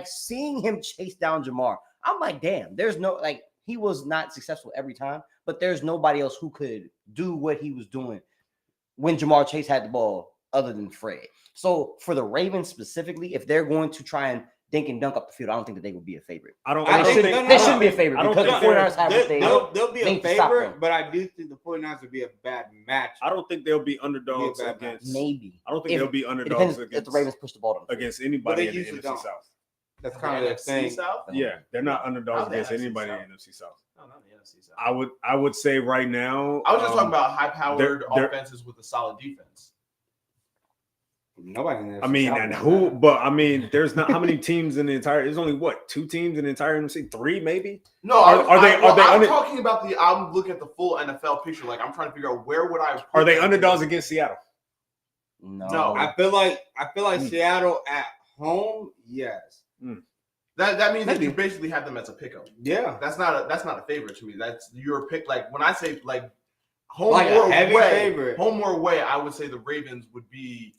seeing him chase down Jamar. I'm like, damn, there's no like he was not successful every time, but there's nobody else who could do what he was doing when Jamar Chase had the ball other than Fred. So for the Ravens specifically, if they're going to try and dink and dunk up the field, I don't think that they would be a favorite. I don't. I I don't think- think no, no, They I shouldn't don't be a think- favorite I don't because the think they're- 49ers have what they They'll be a need to stop favorite, them. but I do think the 49ers would be a bad match. I don't think they'll be underdogs Yeah, bad against. Maybe. I don't think If- they'll be It underdogs depends if against the Ravens push the ball to them. against anybody they in the usually NFC don't. South. That's the kind of the NFC thing. South? Yeah, they're not underdogs Oh, the against NFC anybody South. in the NFC South. No, not the NFC South. I would say right now. I was just talking about high-powered they're- offenses with a solid defense. Nobody in there. I mean, and who? But I mean, there's not how many teams in the entire. There's only what 2 teams in the entire NFC, 3 maybe. No, Are they I'm under- talking about I'm looking at the full NFL picture. Like I'm trying to figure out where would I. Put Are they them. underdogs against Seattle? No. I feel like Mm. Seattle at home, yes. That means that Maybe. you basically have them as a pick 'em. Yeah. That's not a favorite to me. That's your pick. Like when I say like home Like a or heavy away, favorite. home or away, I would say the Ravens would be.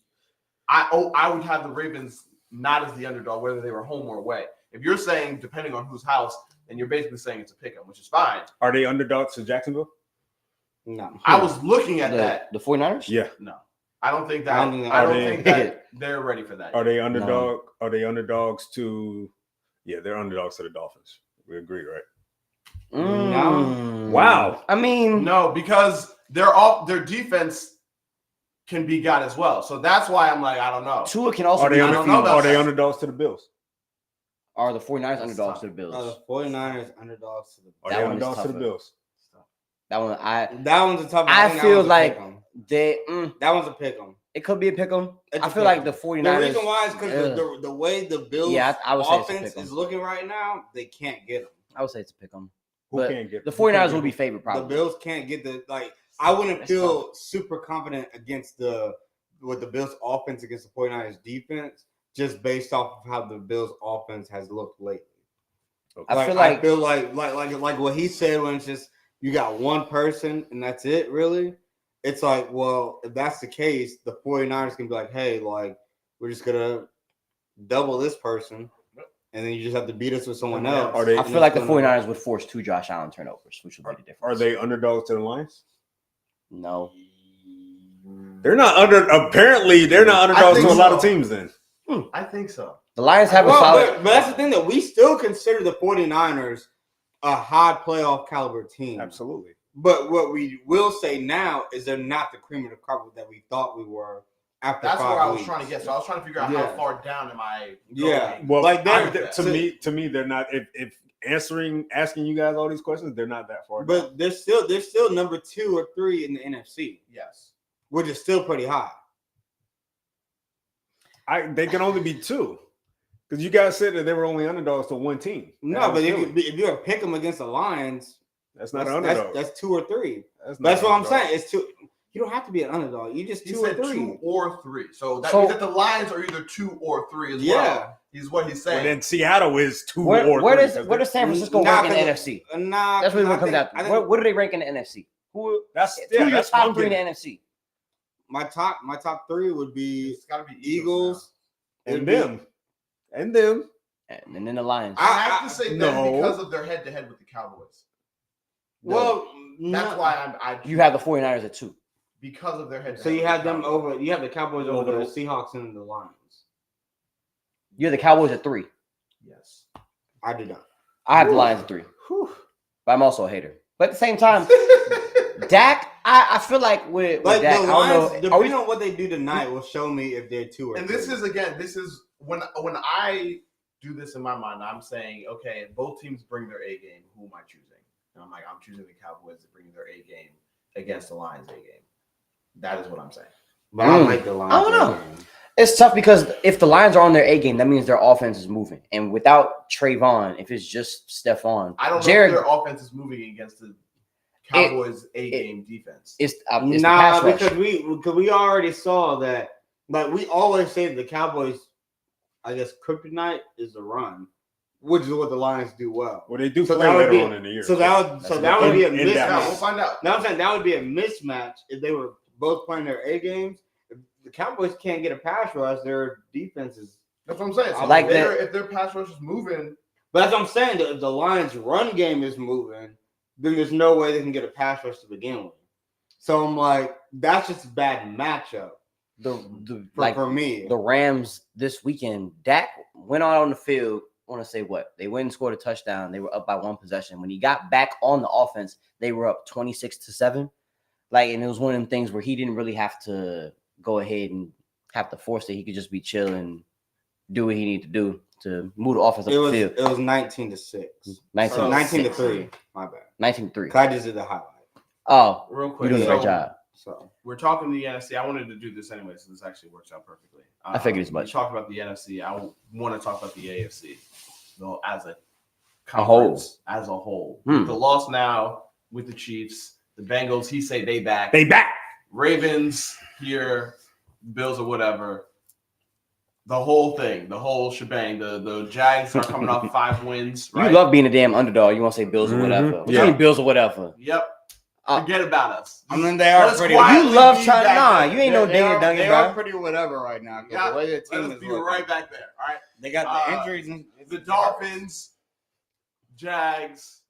I would have the Ravens not as the underdog, whether they were home or away. If you're saying depending on whose house, then you're basically saying it's a pick 'em, which is fine. Are they underdogs to Jacksonville? No. I was looking at that. The 49ers? Yeah. No, I don't think that. I don't think I don't they- think that they're ready for that. Are they underdog? Are they underdogs to? Yeah, they're underdogs to the Dolphins. We agree, right? No. Wow. I mean, No, because their defense can be got as well. So that's why I'm like, I don't know. Tua can also Are be they, I don't know about are they that. underdogs to the Bills? Are the 49ers That's underdogs tough. to the Bills? The 49ers underdogs to the Are That they one is underdogs to the tougher. Bills? That one, That one's a tough one. I think that feel one's a like pick 'em. they. That one's a pick 'em. It could be a pick 'em. It's I a feel pick like 'em. the The 49ers. reason why is because the way the Bills I would say it's a offense pick 'em. is looking right now, they can't get them. I would say it's a pick 'em. Who But can't get The who 49ers can't will get be who? favored The probably. Bills can't get the like. I wouldn't That's feel super confident against with the Bills offense against the 49ers defense just based off of how the Bills offense has looked lately. Okay. I feel like like what he said when it's just you got one person and that's it really. It's like, well, if that's the case, the 49ers can be like, hey, like we're just gonna double this person and then you just have to beat us with someone else. Are they- I feel like the 49ers would force 2 Josh Allen turnovers, which would be the difference. Are they underdogs to the Lions? No. They're not under. Apparently, they're not underdogs to think a lot of so. teams. Then I think so. The Lions have a Well, solid. but that's the thing that we still consider the 49ers a high playoff caliber team. absolutely. But what we will say now is they're not the cream of the crop that we thought we were after That's 5 where I was weeks. trying to get. So I was trying to figure out Yeah. how far down am I Yeah. going. Well, Like like that- to me, they're not. If asking you guys all these questions, they're not that far. down. But they're still number 2 or 3 in the NFC, Yes. which is still pretty high. They can only be 2 because you guys said that they were only underdogs to one team. No, That but was Philly. if you're pick them against the Lions, That's not that's, an underdog. that's 2 or 3. not That's an what I'm underdog. saying. It's 2. You don't have to be an underdog. You just He 2 or said 3. 2 or 3. So that So- means that the Lions are either 2 or 3 as Yeah. well. He's what he's And saying. then Seattle is 2 Where, or where 3. does where does San Francisco Nah, rank in the 'cause NFC? Nah, That's really what it comes out. down to. What do they rank in the NFC? Who? That's Who are your that's top one 3 in the thing. NFC? My top 3 would be It's got to be Eagles. And It'd be- them. And them. And then the Lions. I have to say them No. because of their head-to-head with the Cowboys. Well, That's why I You have the 49ers at 2. because of their head-to-head. So you with have the them Cowboys. over. You have the Cowboys over Over the the- Seahawks and the Lions. You have the Cowboys at 3. Yes. I do not. I have the Lions at 3. But I'm also a hater. But at the same time, Dak, I feel like with Like Dak, the I don't Lions, know. Are depending we, on what they do tonight, will show me if they're 2 or. And 3. this is when I do this in my mind, I'm saying, okay, if both teams bring their A game, who am I choosing? And I'm like, I'm choosing the Cowboys to bring their A game against the Lions A game. That is what I'm saying. But I like the Lions. I don't know. game. It's tough because if the Lions are on their A game, that means their offense is moving. And without Trayvon, if it's just Stephon, I don't know Jared, if their offense is moving against the Cowboys A game defense. it's the Nah, pass rush. because we already saw that. Like we always say, the Cowboys, I guess, kryptonite is the run, which is what the Lions do well. Well, they do So play that would later be on in the year. so that That's would be a in Yeah, Dallas. we'll mismatch. find out. Now I'm saying that would be a mismatch if they were both playing their A games. If the Cowboys can't get a pass rush, their defense is. That's what I'm saying. So I like if their pass rush is moving, But that's what I'm saying. If the Lions' run game is moving, then there's no way they can get a pass rush to begin with. So I'm like, that's just a bad matchup for me. the Rams this weekend, Dak went on the field. I want to say what? They went and scored a touchdown. They were up by 1 possession. When he got back on the offense, they were up 26-7. And it was one of them things where he didn't really have to go ahead and have to force it. He could just be chill and do what he needed to do to move the offense up the field. It was 19-6. 19-3. My bad. 19-3. I just did the highlight. Oh, real you're quick. doing a great So, job. So We're talking the NFC. I wanted to do this anyway, so this actually works out perfectly. I figured as much. We talked about the NFC. I want to talk about the AFC, though, as a whole. conference, as a whole. Hmm. The loss now with the Chiefs, the Bengals. He say they back. They back. Ravens here. Bills or whatever. The whole thing, the whole shebang. The Jags are coming off 5 wins. Right? You love being a damn underdog. You want to say Bills or whatever. What Yeah. you mean Bills or whatever? Yep. Forget about us. I mean, they are Let us pretty. quietly You love be trying. back Nah, there. you ain't no They ding are- dong, They bro. are pretty whatever right now. 'Cause Yeah, the way the Let team us is be looking. right back there. All right. They got the injuries. And The Dolphins, Jags,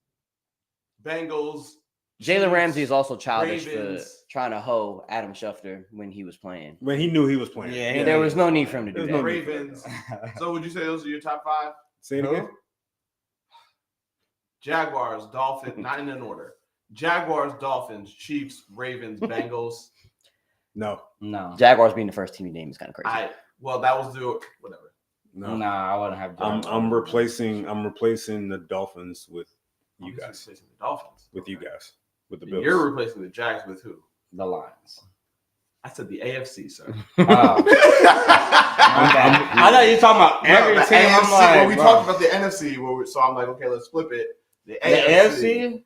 Bengals. Jalen Ramsey is also childish for Ravens. trying to hoe Adam Schefter when he was playing. When he knew he was playing. Yeah, There was no need for him to do There's that. no need for that, Ravens. So would you say those are your top 5? Say it again. Jaguars, Dolphins, not in an order. Jaguars, Dolphins, Chiefs, Ravens, Bengals. No. no, Jaguars being the first team you name is kind of crazy. Well, that was the whatever. No. I wouldn't have. I'm replacing the Dolphins with you I'm guys. replacing the Dolphins. With you guys. With the And Bills. you're replacing the Jags with who? the Lions. I said the AFC, sir. Oh. I thought you were talking about every the team. AFC, I'm like, well, we bro. talked about the NFC, so I'm like, okay, let's flip it. The The AFC.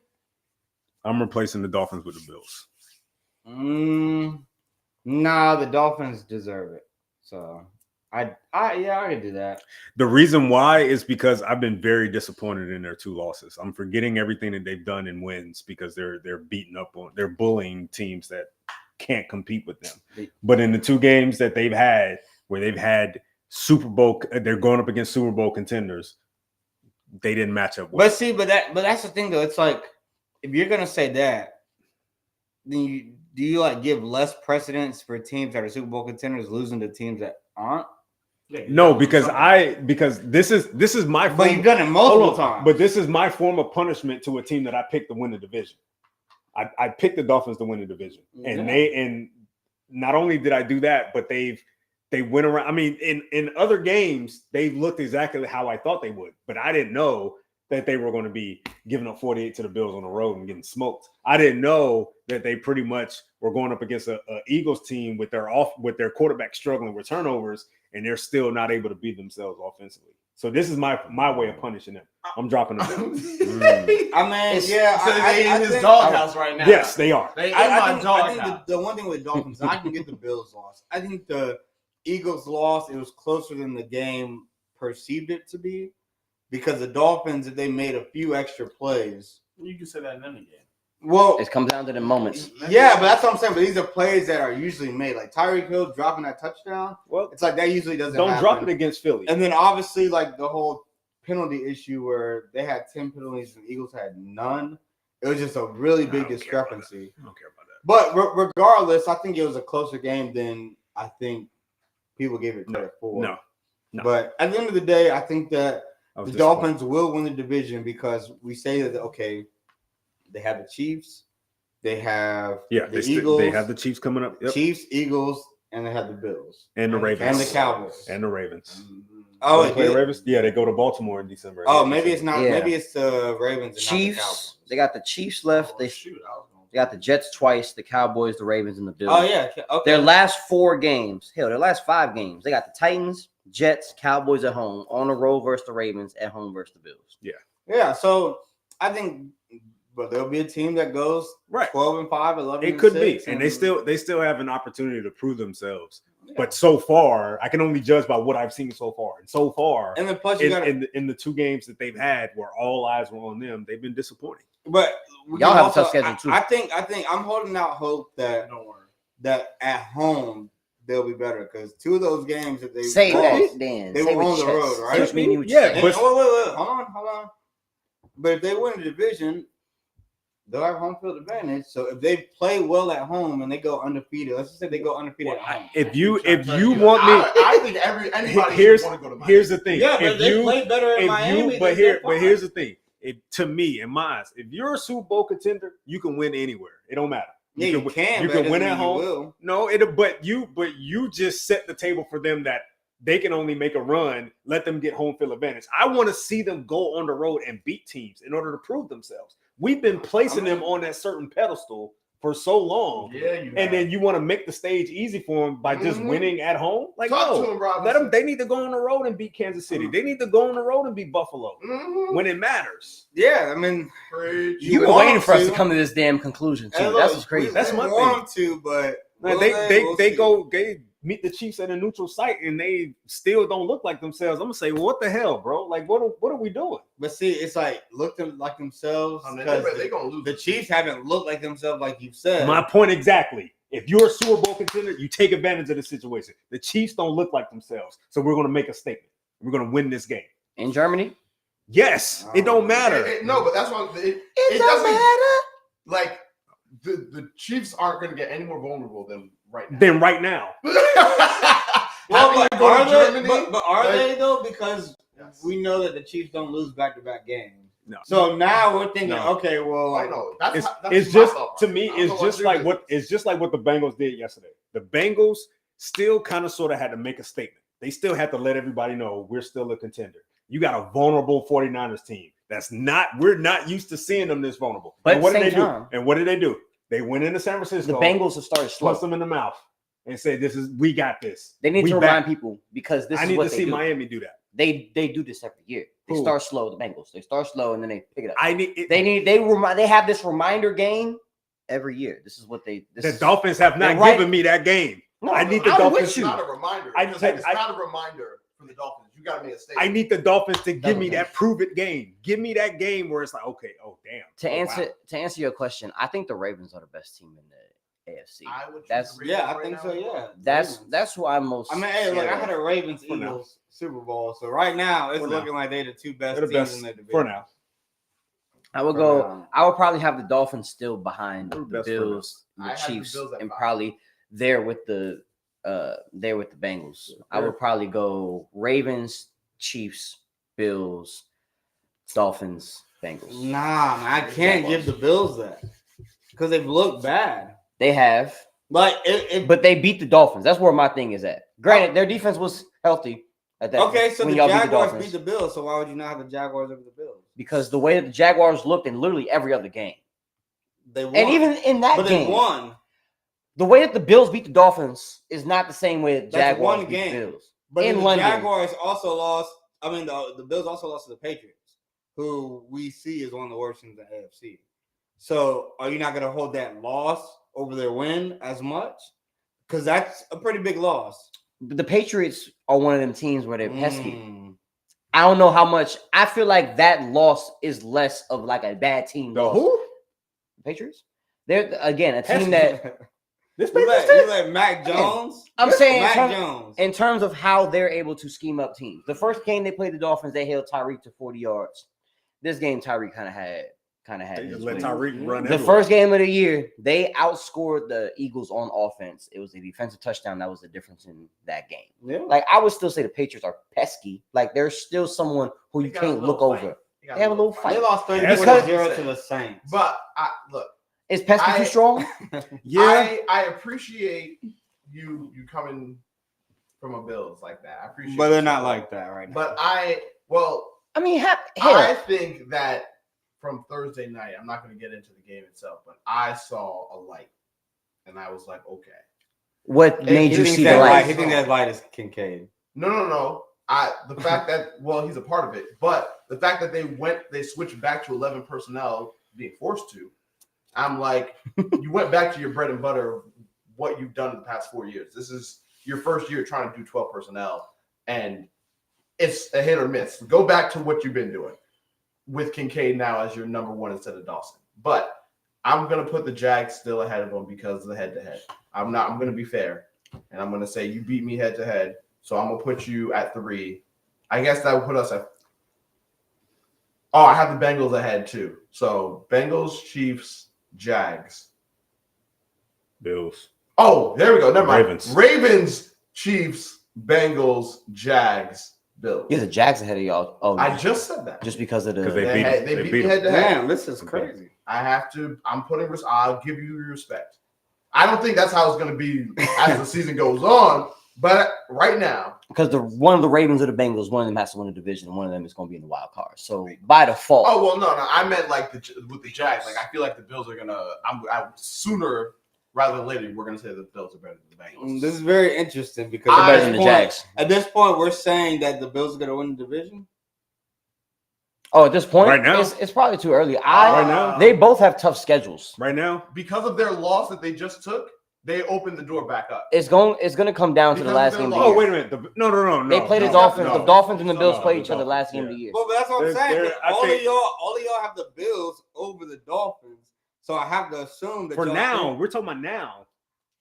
I'm replacing the Dolphins with the Bills. Nah, the Dolphins deserve it. So I could do that. The reason why is because I've been very disappointed in their 2 losses. I'm forgetting everything that they've done in wins because they're beating up on, they're bullying teams that can't compete with them. But in the 2 games that they've had where they've had Super Bowl, they're going up against Super Bowl contenders, they didn't match up well. But that's the thing though. It's like if you're gonna say that, then do you like give less precedence for teams that are Super Bowl contenders losing to teams that aren't? No, because this is my But you've done it multiple hold on, times. But this is my form of punishment to a team that I picked to win the division. I picked the Dolphins to win the division, and not only did I do that, but they went around. I mean, in other games, they looked exactly how I thought they would, but I didn't know that they were going to be giving up 48 to the Bills on the road and getting smoked. I didn't know that they pretty much were going up against a Eagles team with their quarterback struggling with turnovers, and they're still not able to beat themselves offensively. So this is my way of punishing them. I'm dropping them down. I mean, So they in his think- doghouse right now. Yes, they are. They in I my think doghouse. the one thing with Dolphins, I can get the Bills loss. I think the Eagles loss, it was closer than the game perceived it to be because the Dolphins, if they made a few extra plays. You can say that in any game. Well, It comes down to the moments. yeah, but that's what I'm saying. But these are plays that are usually made. Like Tyreek Hill dropping that touchdown. Well, It's like that usually doesn't don't happen. drop it against Philly. And then obviously like the whole penalty issue where they had 10 penalties and the Eagles had none. It was just a really big discrepancy. I don't care about that. But regardless, I think it was a closer game than I think people gave it credit for. No. But at the end of the day, I think that I was the disappointed. Dolphins will win the division because we say that, okay, they have the Chiefs, they have the Eagles, they have the Chiefs coming up. Yep. Chiefs, Eagles, and they have the Bills. And the Ravens. And the Cowboys. And the Ravens. Oh, They it play the did? Ravens? Yeah, they go to Baltimore in December. Oh, maybe it's not. Yeah. Maybe it's the Ravens and Chiefs. not the Cowboys. They got the Chiefs left. They Shoot, I was going They got the Jets twice, the Cowboys, the Ravens, and the Bills. Oh yeah, okay. Their last 4 games, their last 5 games, they got the Titans, Jets, Cowboys at home, on the road versus the Ravens, at home versus the Bills. Yeah, so I think, but there'll be a team that goes Right. 12-5, 11-6. It could be, and they still have an opportunity to prove themselves. But so far, I can only judge by what I've seen so far. And so far, And then plus you got, in the 2 games that they've had, where all eyes were on them, they've been disappointing. but we Y'all can have a also- tough schedule, too. I think I'm holding out hope that Don't worry. that at home they'll be better because 2 of those games that they Say lost, that, Dan. they Say were with on the chest. road, right? Teach me what you Yeah, say. And, but- wait, hold on. But if they win the division, they'll have home field advantage. So if they play well at home and they go undefeated, let's just say they go undefeated at home. If you want me, I think anybody here's should want to go to Miami. here's the thing. Yeah, but If if they you- play better in if Miami. you, but then they're here's fine. the thing. To me, in my eyes, if you're a Super Bowl contender, you can win anywhere. It don't matter. Yeah, you can. You but can that win doesn't at mean you home. will. No, but you just set the table for them that they can only make a run. Let them get home field advantage. I want to see them go on the road and beat teams in order to prove themselves. We've been placing them on that certain pedestal for so long, Yeah, you and then you want to make the stage easy for them by just Mhm. winning at home. Like, Talk to no, him, Robinson. let them. They need to go on the road and beat Kansas City. They need to go on the road and beat Buffalo when it matters. Yeah, I mean, Preach. You've been want waiting for us to. to come to this damn conclusion, too. and That's look, what's crazy. we That's my want them to, but Man, will they We'll they see. go meet the Chiefs at a neutral site and they still don't look like themselves, I'm gonna say, well, what the hell, bro? Like, what are we doing? But see, it's like look like themselves because They're gonna lose. the Chiefs haven't looked like themselves, like you said. My point exactly. If you're a Super Bowl contender, you take advantage of the situation. The Chiefs don't look like themselves, so we're gonna make a statement. We're gonna win this game. In Germany? Yes, it don't matter. No, but that's why it It don't doesn't matter. like the Chiefs aren't going to get any more vulnerable than right now. Then right now, Well, Having but to go to are they? Germany, But are like- they though? Because Yes. we know that the Chiefs don't lose back-to-back games. No. So now we're thinking, No. okay, well, I like, know. That's it's my just thought to process. me, I don't it's know just your like what business. it's just like what the Bengals did yesterday. The Bengals still kind of sort of had to make a statement. They still had to let everybody know we're still a contender. You got a vulnerable 49ers team. We're not used to seeing them this vulnerable. But And what at did the they same do? time- And what did they do? They went into San Francisco. The Bengals have started slow. punched them in the mouth and said, we got this. They need We to back. remind people because this I is need what to they see do. Miami do that. They do this every year. They Who? start slow. The Bengals. They start slow and then they pick it up. I need it, They have this reminder game every year. This is what they. the Dolphins have not they're right- given me that game. No, I need the I'm Dolphins. with It's you. not a reminder. I It's said- not a reminder for the Dolphins. You got to make a statement. I need the Dolphins to give me Okay. that prove it game. Give me that game where it's like, okay, oh damn. To Oh, answer wow. to answer your question, I think the Ravens are the best team in the AFC. I would choose That's- the Ravens yeah, I right think now so. as well. Yeah, That's Ravens. who I'm most. I mean, hey, look, scared I had of. a Ravens For now. Eagles Super Bowl, so right now it's For now. looking like they're the two best They're the teams best in their division for now. I would For go. now. I would probably have the Dolphins still behind They're the best for now. Bills, I the have the Chiefs, Bills at and 5. probably there with the Bengals. I would probably go Ravens, Chiefs, Bills, Dolphins, Bengals. Nah, man, I can't give the Bills that because they've looked bad. They have, Like, but they beat the Dolphins. That's where my thing is at. Granted, their defense was healthy at that. okay, so when the y'all Jaguars Dolphins. beat the Bills, so why would you not have the Jaguars over the Bills? Because the way that the Jaguars looked in literally every other game, They won, and even in that but game, they won. the way that the Bills beat the Dolphins is not the same way that That's Jaguars one beat game. the Bills. But in the London. Jaguars also lost. I mean, the Bills also lost to the Patriots, who we see is one of the worst teams in the AFC. So, are you not going to hold that loss over their win as much? Because that's a pretty big loss. The Patriots are one of them teams where they're pesky. Mm. I don't know how much. I feel like that loss is less of like a bad team. The loss. who? Patriots? They're again a team Pesky. that This you Patriots let, team? you let Mac Jones. I'm saying Mac Jones. in terms of how they're able to scheme up teams. The first game they played the Dolphins, they held Tyreek to 40 yards. This game, Tyreek kind of had They his just let way. Tyreek run The everywhere. first game of the year, they outscored the Eagles on offense. It was a defensive touchdown that was the difference in that game. Yeah. Like I would still say the Patriots are pesky. Like there's still someone who you They got a can't little look fight. over. You got They have a little They fight. lost That's 34-0 to the Saints. But look, Is pesky too strong? Yeah. I appreciate you coming from a Bills like that. I appreciate, But they're you. not like that right now. But Mm. I mean, I hell, think that from Thursday night, I'm not going to get into the game itself, but I saw a light, and I was like, okay. what made he you thinks see the that light? He thinks that light is Kincaid. No. The fact that he's a part of it, but the fact that they switched back to 11 personnel, being forced to. I'm like, you went back to your bread and butter of what you've done in the past 4 years. This is your first year trying to do 12 personnel, and it's a hit or miss. Go back to what you've been doing with Kincaid now as your number one instead of Dawson. But I'm gonna put the Jags still ahead of them because of the head-to-head. I'm gonna be fair, and I'm gonna say you beat me head-to-head, so I'm gonna put you at 3. I guess that would put us at. Oh, I have the Bengals ahead too. So Bengals, Chiefs, Jags. Bills. Oh, there we go. Never mind. Ravens. Chiefs, Bengals, Jags, Bills. Yeah, the Jags ahead of y'all. Oh, I just said that. just because of the. 'Cause they They beat beat them. me head to head. Damn, this is crazy. I have to. I'm putting. I'll give you respect. I don't think that's how it's going to be as the season goes on. But right now, because one of the Ravens or the Bengals, one of them has to win the division, and one of them is going to be in the wild card. So by default, oh well, no, I meant like with the Jags. Like I feel like the Bills are gonna. I sooner rather than later, we're gonna say the Bills are better than the Bengals. This is very interesting because they're at better this than the point- Jags. At this point, we're saying that the Bills are going to win the division. Oh, at this point, Right now? it's probably too early. Right now? They both have tough schedules. Right now, because of their loss that they just took. they opened the door back up. It's gonna come down to the Because last the game of the Bills- year. Oh, wait a minute. No. They play the no, Dolphins. no. The Dolphins and the No, Bills no, play the each other Dolphins, last game yeah. of the year. But that's what I'm saying. They're- I All think- of y'all have the Bills over the Dolphins. So I have to assume that For y'all now, think- we're talking about now.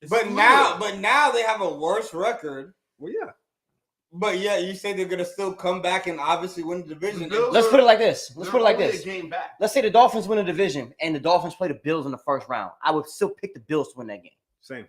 It's but fluid. now they have a worse record. Well, yeah. But yeah, you say they're gonna still come back and obviously win the division. The Bills Let's put it like this. Let's They're put it like only this. A game back. Let's say the Dolphins win a division and the Dolphins play the Bills in the first round. I would still pick the Bills to win that game. Same.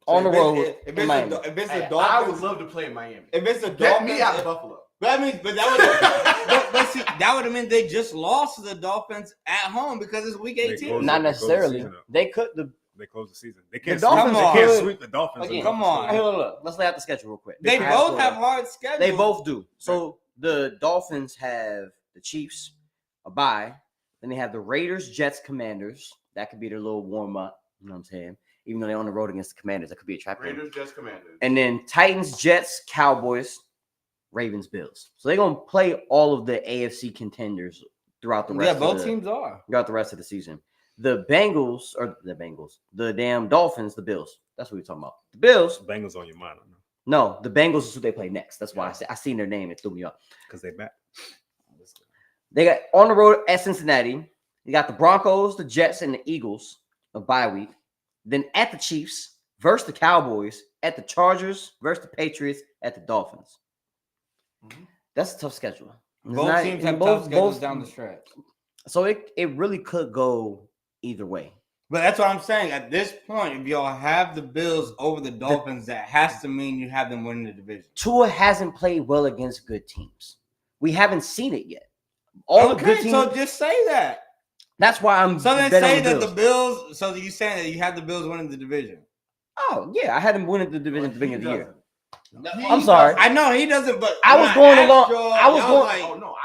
On the if it's- road if in it's Miami. if it's Hey, the I Dolphins, would love to play in Miami. if it's the Get Dolphins, me out of Buffalo. That means, but that would, but see, that would have meant they just lost to the Dolphins at home because it's week 18. close Not They close the necessarily. season up. They could. They close the season. They can't. Dolphins they can't could- sweep the Dolphins. Again, come on. Hey, look. Let's lay out the schedule real quick. They I both to- have hard schedules. They both do. So the Dolphins have the Chiefs, a bye. Then they have the Raiders, Jets, Commanders. That could be their little warm up. You know what I'm saying? Even though they're on the road against the Commanders, that could be a trap game. Raiders, Jets, Commanders. And then Titans, Jets, Cowboys, Ravens, Bills. So they're gonna play all of the AFC contenders throughout the rest. Yeah, both of the, teams are. throughout the rest of the season. The damn Dolphins, the Bills. That's what we're talking about. The Bills. Bengals on your mind, I know, No, the Bengals is who they play next. That's why I seen their name. It threw me off. because they back. They got on the road at Cincinnati. You got the Broncos, the Jets, and the Eagles of bye week. Then at the Chiefs versus the Cowboys, at the Chargers versus the Patriots, at the Dolphins. Mhm. That's a tough schedule. It's Both not- teams have both- tough schedules both- down the stretch. So it really could go either way. But that's what I'm saying. At this point, if y'all have the Bills over the Dolphins, that has to mean you have them winning the division. Tua hasn't played well against good teams. We haven't seen it yet. All the good teams. so just say that. That's why I'm. So then betting say on the that Bills. the Bills. So you saying that you have the Bills winning the division? Oh yeah, I had him winning the division at the beginning of the year. He I'm sorry. I know he doesn't, but I was when going asked along- y'all, I was y'all going- like, Oh no,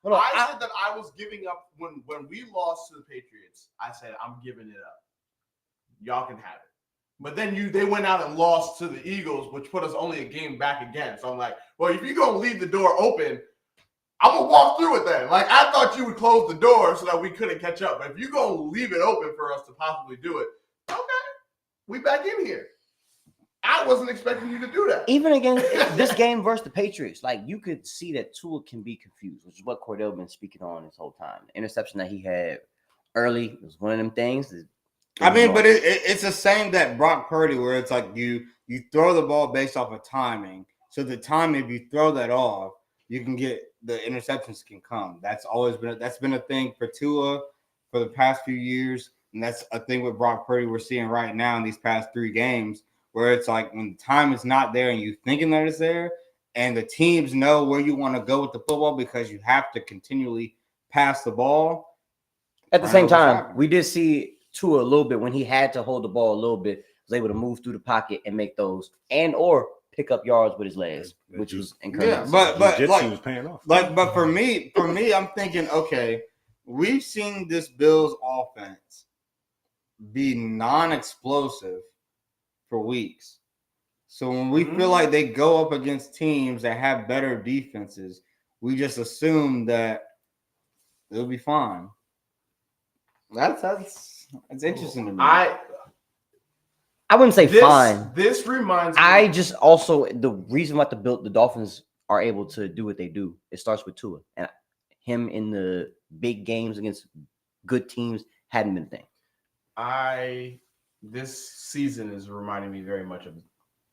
Hold on, I said that I was giving up when we lost to the Patriots. I said I'm giving it up. Y'all can have it. But then they went out and lost to the Eagles, which put us only a game back again. So I'm like, well, if you're gonna leave the door open, I'm gonna walk through it then. Like I thought you would close the door so that we couldn't catch up. But if you're gonna leave it open for us to possibly do it, okay, we back in here. I wasn't expecting you to do that. even against this game versus the Patriots, like you could see that Tua can be confused, which is what Cordell been speaking on this whole time. The interception that he had early was one of them things. I mean, but it's the same that Brock Purdy, where it's like you throw the ball based off of timing. So the time, if you throw that off, you can get the interceptions can come. That's been a thing for Tua for the past few years, and that's a thing with Brock Purdy we're seeing right now in these past 3 games, where it's like when time is not there and you thinking that it's there, and the teams know where you want to go with the football because you have to continually pass the ball. at the I same know what's time, happening. we did see Tua a little bit when he had to hold the ball a little bit, was able to move through the pocket and make those and or pick up yards with his legs, Yeah, which you- was encouraging. Yeah, but Jiu-jitsu like- was paying off. But for me, I'm thinking, okay, we've seen this Bills offense be non-explosive for weeks. So when we feel like they go up against teams that have better defenses, we just assume that it'll be fine. That's interesting to me. I wouldn't say fine. This reminds me. I just also the reason why the Dolphins are able to do what they do, it starts with Tua. And him in the big games against good teams hadn't been a thing. This season is reminding me very much of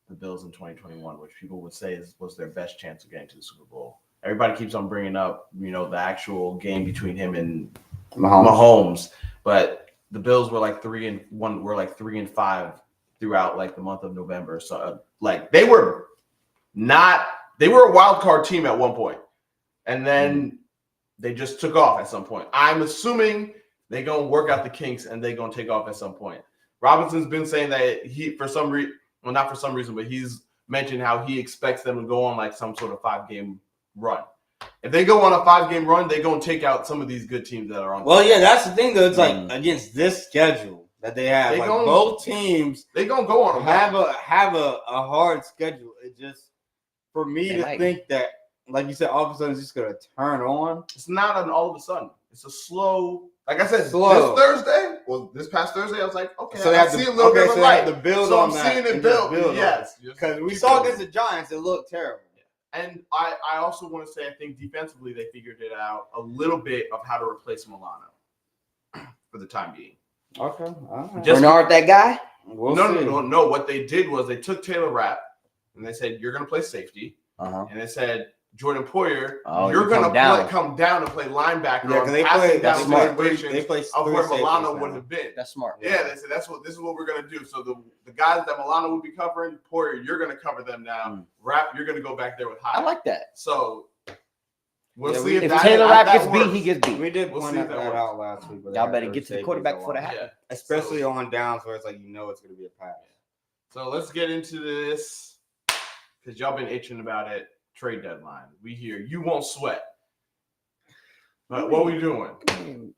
the Bills in 2021, which people would say was their best chance of getting to the Super Bowl. Everybody keeps on bringing up, the actual game between him and Mahomes, but the Bills were like 3-1. Were like 3-5 throughout like the month of November. So like they were a wild card team at one point, and then they just took off at some point. I'm assuming they're gonna work out the kinks and they're gonna take off at some point. Robinson's been saying that not for some reason, but he's mentioned how he expects them to go on like some sort of 5-game run. If they go on a 5-game run, they're going to take out some of these good teams that are on. Well, yeah, that's the thing though. It's like against this schedule that they have, They like gon- both teams They're going to go on a have a hard schedule. It just for me They to might. think that, like you said, all of a sudden it's just gonna turn on. It's not an all of a sudden. It's a slow Like I said, Slow. this past Thursday, I was like, okay, So they I have see to, a little bit okay, of so a they light. have to build So on I'm that. seeing it and just build. on Yes. it. Because we saw against the Giants, it looked terrible. And I also want to say I think defensively they figured it out a little bit of how to replace Milano for the time being. Okay. All right. Just- Bernard, that guy. We'll No. What they did was they took Taylor Rapp and they said, you're going to play safety. Uh-huh. And they said, Jordan Poyer, Oh, you're you going come to down. come down and play linebacker Yeah, on because they passing play. down That's smart. situations They play of where three Milano safeties would now. have been. That's smart. Yeah, they said this is what we're gonna do. So the guys that Milano would be covering, Poyer, you're gonna cover them now. Rapp, you're gonna go back there with high. I like that. So we'll Yeah, see if If Taylor Rapp gets beat, works. he gets beat. We did We'll point see if that that works. out last week. but Y'all they better had get to the safeties quarterback a before that lot. happens. Yeah. Especially on downs where it's like it's going to be a pass. So let's get into this because y'all been itching about it. Trade deadline. We hear you won't sweat. What we doing? Give him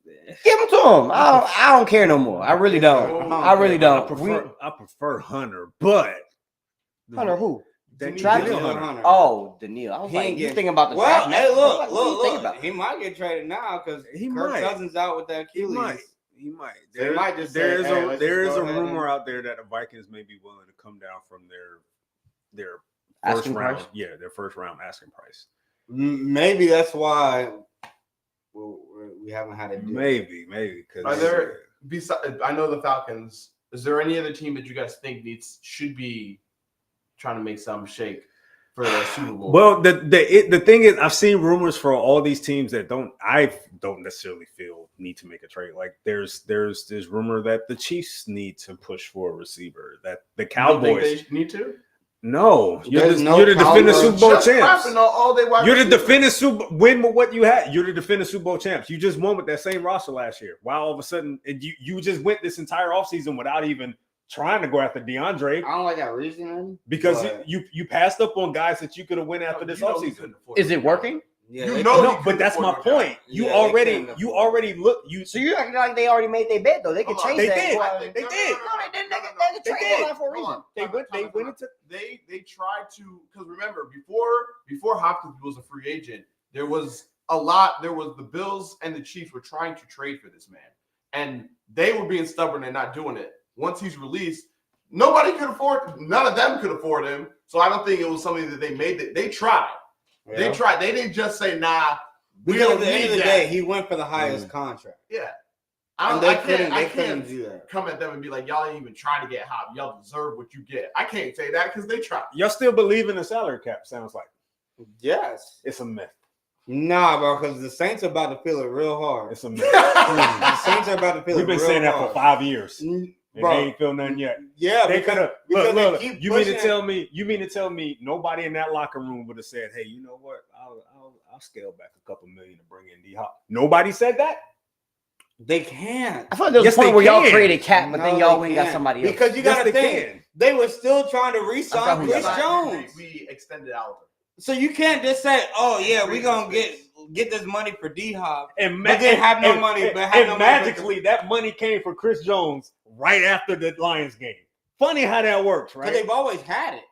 to him. I don't care no more. I really don't. I really don't. I prefer Hunter, but Hunter who? Travis Travis Hunter. Oh, Daniil. I was He like, ain't you getting- thinking about the Well, draft? hey, What do you think look. about? He might get traded now because He Kirk might. Cousins out with that He Achilles. might. They might just say, there is "Hey, a let's there just is go a ahead rumor and-" out there that the Vikings may be willing to come down from their first Asking round. price? Yeah, their first round asking price. Maybe that's why we haven't had it. Maybe Are because there besides? I know the Falcons. Is there any other team that you guys think should be trying to make some shake for the Super Bowl? Well, the thing is, I've seen rumors for all these teams that I don't necessarily feel need to make a trade. Like there's this rumor that the Chiefs need to push for a receiver. That the You don't think Cowboys they need to. No, you're There's the, no you're the defending Cowboys. Super Bowl Just champs. crapping on all day wide You're the receivers. defending Super win with what you had. You're the defending Super Bowl champs. You just won with that same roster last year. Why all of a sudden and you just went this entire offseason without even trying to go after DeAndre I don't like that reasoning because but- you passed up on guys that you could have went after this You know he offseason. couldn't afford Is it working? Yeah, You they- know- No, he but couldn't that's my afford my guy. point. You Yeah, they already couldn't you afford already look you So you're acting like they already made their bet though. They could Hold on. change They that. did. Well, They no, did. they didn't. They No, trade They that did. line for a reason. They went into they tried to because remember before Hopkins was a free agent, there was the Bills and the Chiefs were trying to trade for this man, and they were being stubborn and not doing it. Once he's released, none of them could afford him. So I don't think it was something that they made. That they tried. Yeah. They tried. They didn't just say, "Nah, we Because don't at the end need of the that." day, he went for the highest contract. Yeah, And I couldn't can't do that. come at them and be like, "Y'all ain't even trying to get Hop. Y'all deserve what you get." I can't say that because they tried. y'all still believe in the salary cap, sounds like. Yes. It's a myth. Nah, bro, because the Saints are about to feel it real hard. It's a myth. The Saints are about to feel We've it been real saying that hard. for 5 years. Mm, And bro. they ain't feel nothing yet. Yeah, They because- could have. because they Look, keep you mean to pushing- tell me nobody in that locker room would have said, "Hey, you know what? I'll scale back a couple million to bring in D Hop." Nobody said that. They can't. I feel like there was Yes, a point they where y'all can. created Cap, but No, then y'all they went and got can't. somebody else. Because you Yes, got to they think, can. they were still trying to I re-sign forgot who Chris got Jones. We extended out. So you can't just say, "Oh yeah, we Increase gonna the space. get this money for D Hop." And But then have no money, And, but have no money for- magically, that money came for Chris Jones right after the Lions game. Funny how that works, Because right? they've always had it.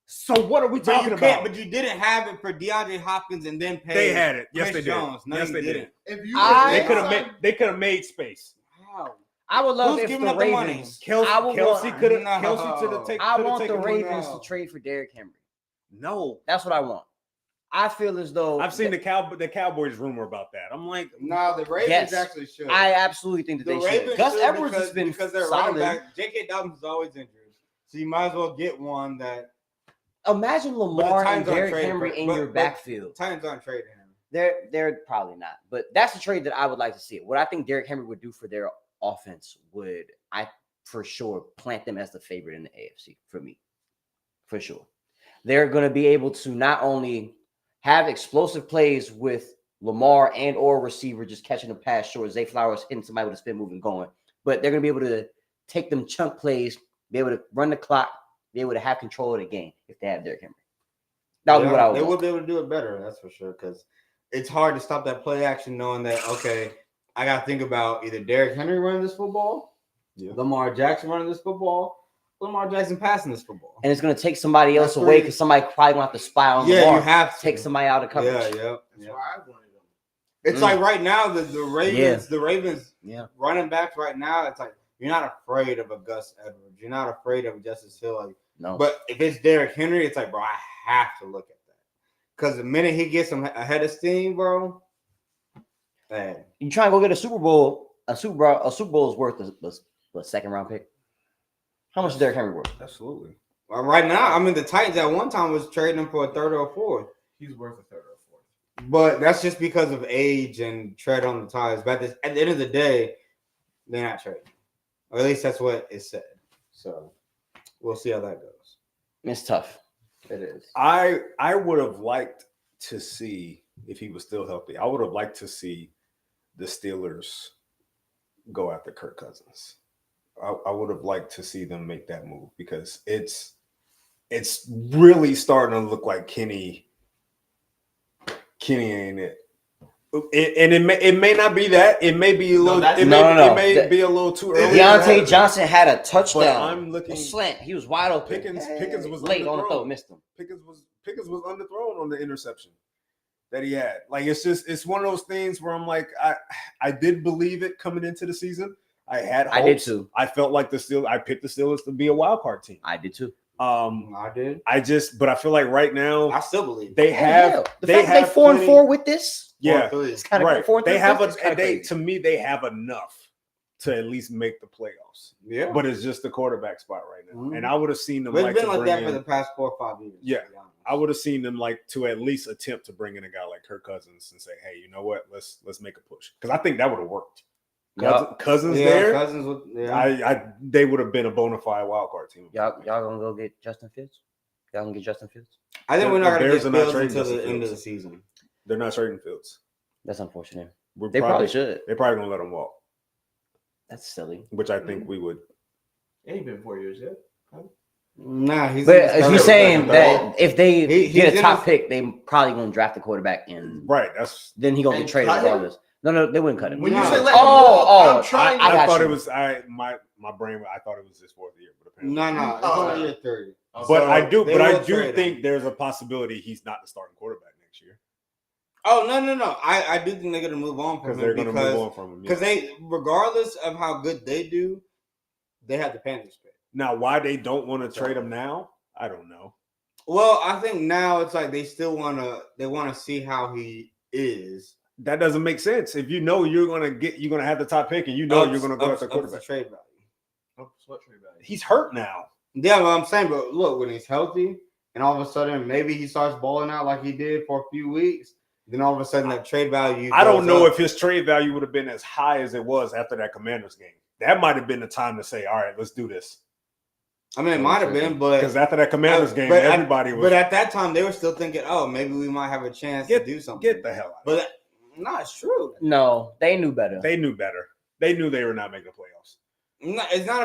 So what are we But talking you about? can't. But you didn't have it for DeAndre Hopkins and then pay. They had it. Yes, Chris they did. Jones. No, yes, you they did. didn't. If you They could have made space. Wow. I would love Who's if giving the up the money? Ravens. Kelsey, I would Kelsey want- could have. No. Kelsey could have taken. I coulda want the taken Ravens no. to trade for Derrick Henry. No, That's what I want. I feel as though I've seen the Cowboys rumor about that. I'm like, No, the Ravens Yes. actually should. I absolutely think that the they Ravens should. Gus should Edwards has been because their solid. running back J.K. Dobbins is always injured, so you might as well get one that Imagine Lamar and Titans aren't Derrick trading Henry for- in but- your but- backfield. Titans aren't trading him. They're probably not, but that's a trade that I would like to see. What I think Derrick Henry would do for their offense would, I for sure, plant them as the favorite in the AFC for me, for sure. They're going to be able to not only have explosive plays with Lamar and or receiver just catching a pass short, Zay Flowers hitting somebody with a spin move and going, but they're going to be able to take them chunk plays, be able to run the clock, be able to have control of the game if they have Derrick Henry. That would be what I would They want. would be able to do it better, that's for sure. Because it's hard to stop that play action, knowing that okay, I got to think about either Derrick Henry running this football, Lamar Jackson running this football, Lamar Jackson passing this football. And it's going to take somebody else That's away where because somebody probably going to have to spy on Yeah, Lamar. you have to Take somebody out of coverage. Yeah, That's yeah. why I wanted them. It's like right now the Ravens Yeah. running backs right now. It's like you're not afraid of a Gus Edwards. You're not afraid of a Justice Hill. Like, No. but if it's Derrick Henry, it's like, bro, I have to look at that because the minute he gets him ahead of steam, bro, man, You try and go get a Super Bowl. A Super Bowl is worth the second round pick. How much is Derrick Henry worth? Absolutely. well, right now, I mean, the Titans at one time was trading him for a third or a fourth. He's worth a third or a fourth. But that's just because of age and tread on the tires. But at the end of the day, they're not trading. Or at least that's what it said. So we'll see how that goes. It's tough. It is. I would have liked to see, if he was still healthy, I would have liked to see the Steelers go after Kirk Cousins. I would have liked to see them make that move because it's really starting to look like Kenny ain't it. And it may not be that. It may be a little. It may be a little too early. Deontay Johnson had a touchdown. But I'm looking a slant. He was wide open. Pickens was late on the underthrown. throw, missed him. Pickens was underthrown on the interception that he had. Like it's one of those things where I'm like, I did believe it coming into the season. I had hopes. I did too. I felt like I picked the Steelers to be a wild card team. I did too. I did. But I feel like right now I still believe they have they 4-4 with this. Yeah, it's kind of right. 4-3. They have to me they have enough to at least make the playoffs. Yeah, but it's just the quarterback spot right now, Mhm. and I would have seen them. But like it's been to like bring that for in- the past 4 or 5 years. Yeah. to be honest. I would have seen them like to at least attempt to bring in a guy like Kirk Cousins and say, "Hey, you know what? Let's make a push." Because I think that would have worked. Cousins there, Cousins would, they would have been a bona fide wild card team. Y'all gonna go get Justin Fields? Y'all gonna get Justin Fields? I think we're not going to Bears get are not Fields trading until the Justin end of the Fields. season. They're not trading Fields. That's unfortunate. We're They probably should. They're probably gonna let him walk, That's silly. which I think we would. It ain't been 4 years yet. Nah, he's. But in his if third you're saying year. that if they he's get a in top his- pick, they probably gonna draft the quarterback and Right. That's. then he gonna get And traded cut him? regardless. No, they wouldn't cut him. When you No. say let him walk, I'm trying. I I got thought you. it was. My brain. I thought it was his fourth year, but apparently. No, it's Oh, only year 30. But So I do. they But I will do trade think him. there's a possibility he's not the starting quarterback next year Oh no! I do think they're gonna move on from because him they're going to move on from him. because they, regardless of how good they do, they have the Panthers pick. Now, why they don't want to trade him now, I don't know. Well, I think now it's like they still want to see how he is. That doesn't make sense. If you know you're going to have the top pick, and you know you're going to go after up to quarterback. trade value. What trade value? He's hurt now. Yeah, but I'm saying, but look, when he's healthy, and all of a sudden maybe he starts balling out like he did for a few weeks, then all of a sudden that trade value. I don't goes know up. if his trade value would have been as high as it was after that Commanders game. That might have been the time to say, "All right, let's do this." I mean, it might have been, but Because after that Commanders game, but everybody was. But at that time, they were still thinking, "Oh, maybe we might have a chance to do something." Get the hell out. But no, it's true. No, they knew better. They knew better. They knew they were not making the playoffs. No, it's not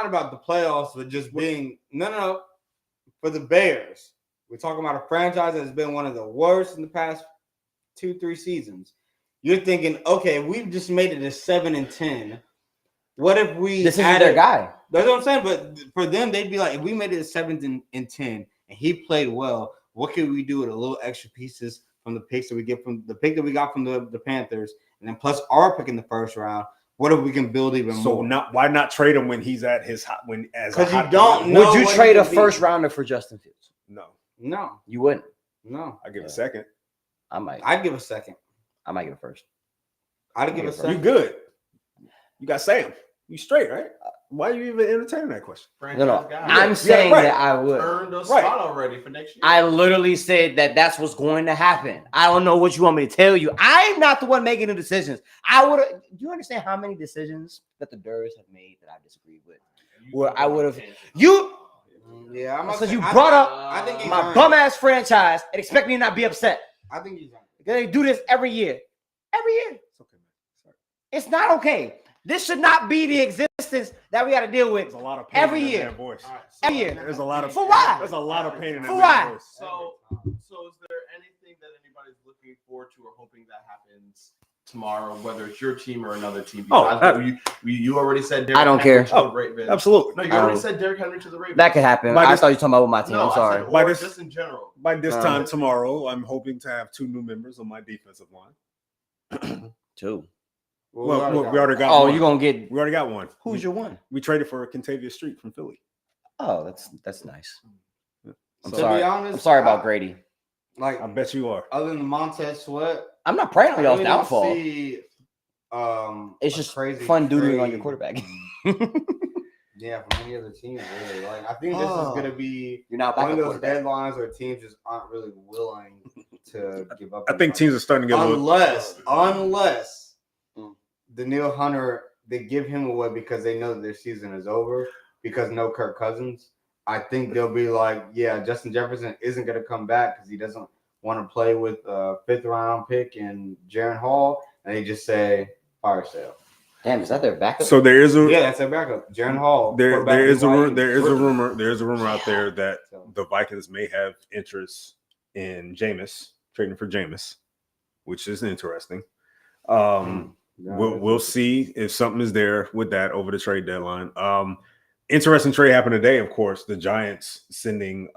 about the playoffs, but just being no. For the Bears, we're talking about a franchise that's been one of the worst in the past 2-3 seasons. You're thinking, okay, we've just made it to 7-10. What if we? This isn't added- their guy. That's what I'm saying. But for them, they'd be like, if we made it to 7-10 and he played well, what could we do with a little extra pieces from the picks that we get from the pick that we got from the Panthers, and then plus our pick in the first round? What if we can build even So more? why not trade him when he's at his hot when as Because a you hot don't commodity? know. Would you what trade he a could be. first rounder for Justin Fields? No, No, You wouldn't. no. I give Yeah. a second. I might. I'd give a second. I might give a first. I'd give a You You second. good? You got Sam. You straight, right? Why are you even entertaining that question? No. Franchise guy. I'm saying right. that I would. earned a Right. spot already for next year. I literally said that that's what's going to happen. I don't know what you want me to tell you. I'm not the one making the decisions. I would. Do you understand how many decisions that the Durs have made that I disagreed with? Where I would have you Yeah, I'm because you brought up I think he's my earned bum it. ass franchise and expect me to not be upset. I think he's on. Because they do this every year. Every year. It's okay, man. Sorry. It's not okay. This should not be the existence that we got to deal with. There's a lot of pain Every in that year. man's voice. All right, Every year. There's a lot of For why? There's a lot of pain in that For man's why? voice. So is there anything that anybody's looking forward to or hoping that happens tomorrow, whether it's your team or another team? Oh, Because you already said Derrick I don't Henry care. to the Ravens. Absolutely. No, you already said Derrick Henry to the Ravens. That could happen. By I this- thought you were talking about with my team. No, I'm sorry. I said, By or this- just in general. By this Um, time tomorrow, I'm hoping to have 2 new members on my defensive line. 2. Well, we already got. Oh, one. you're gonna get We already got one. who's your one? We traded for Kentavious Street from Philly. Oh, that's nice. I'm To sorry. be honest, I'm sorry about Grady. Like, I bet you are. other than Montez Sweat, I'm not praying on I y'all's really don't downfall. see, It's a just crazy fun doodling on your trade. quarterback. Yeah, from any other team, really. Like, I think this is gonna be You're not one back of up those quarterback. deadlines where teams just aren't really willing to give up. I think teams are starting to get a little. Unless Mm. Daniil Hunter, they give him away because they know that their season is over because no Kirk Cousins. I think they'll be like, yeah, Justin Jefferson isn't going to come back because he doesn't want to play with a 5th round pick and Jaron Hall, and they just say fire sale. Damn, is that their backup? So there is a Yeah, that's their backup, Jaron Hall. there quarterback is a BYU. there is a rumor out there that So, the Vikings may have interest in Jameis, trading for Jameis, which is interesting. We'll see if something is there with that over the trade deadline. Interesting trade happened today, of course. The Giants sending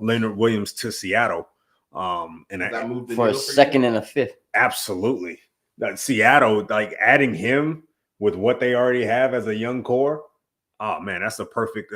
Leonard Williams to Seattle. And That moved the for a needle you? 2nd and a 5th. absolutely. That Seattle, like adding him with what they already have as a young core. Oh man, that's a perfect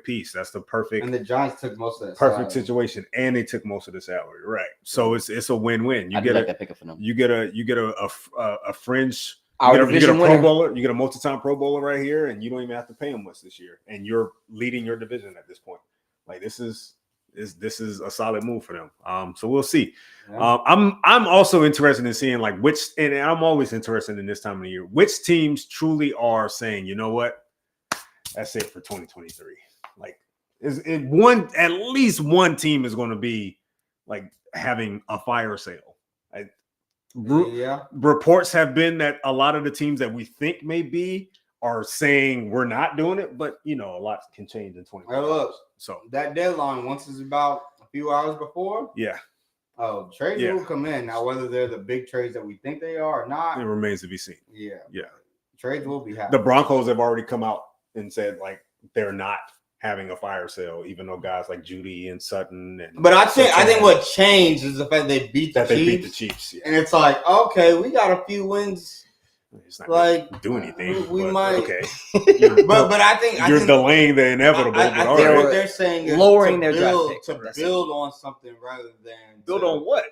piece. That's the perfect and the Giants took most of that. perfect salary. situation, and they took most of the salary, right? So it's a win-win. I do like that pickup for them. You get a fringe. Our You get a division Pro winner. Bowler. You get a multi-time Pro Bowler right here, and you don't even have to pay him much this year, and you're leading your division at this point. Like this is a solid move for them. So we'll see. Yeah. I'm also interested in seeing like which, and I'm always interested in this time of the year, which teams truly are saying, you know what, that's it for 2023. Like, at least one team is going to be like having a fire sale. Yeah. Reports have been that a lot of the teams that we think may be are saying we're not doing it, but a lot can change in 20. Hey, look, so that deadline, once it's about a few hours before, yeah, trades will come in. Now, whether they're the big trades that we think they are or not, it remains to be seen. yeah, Yeah, trades will be happening. the Broncos have already come out and said like they're not having a fire sale, even though guys like Judy and Sutton and. But I think what changed is the fact they beat the that they Chiefs. beat the Chiefs, yeah. And it's like, okay, we got a few wins. It's not Like, gonna do anything. we but, might- okay. But I think You're delaying the inevitable. I but think all They right. what were they're saying is lowering to their draft build, pick. to That's build on something rather than Build to- on what?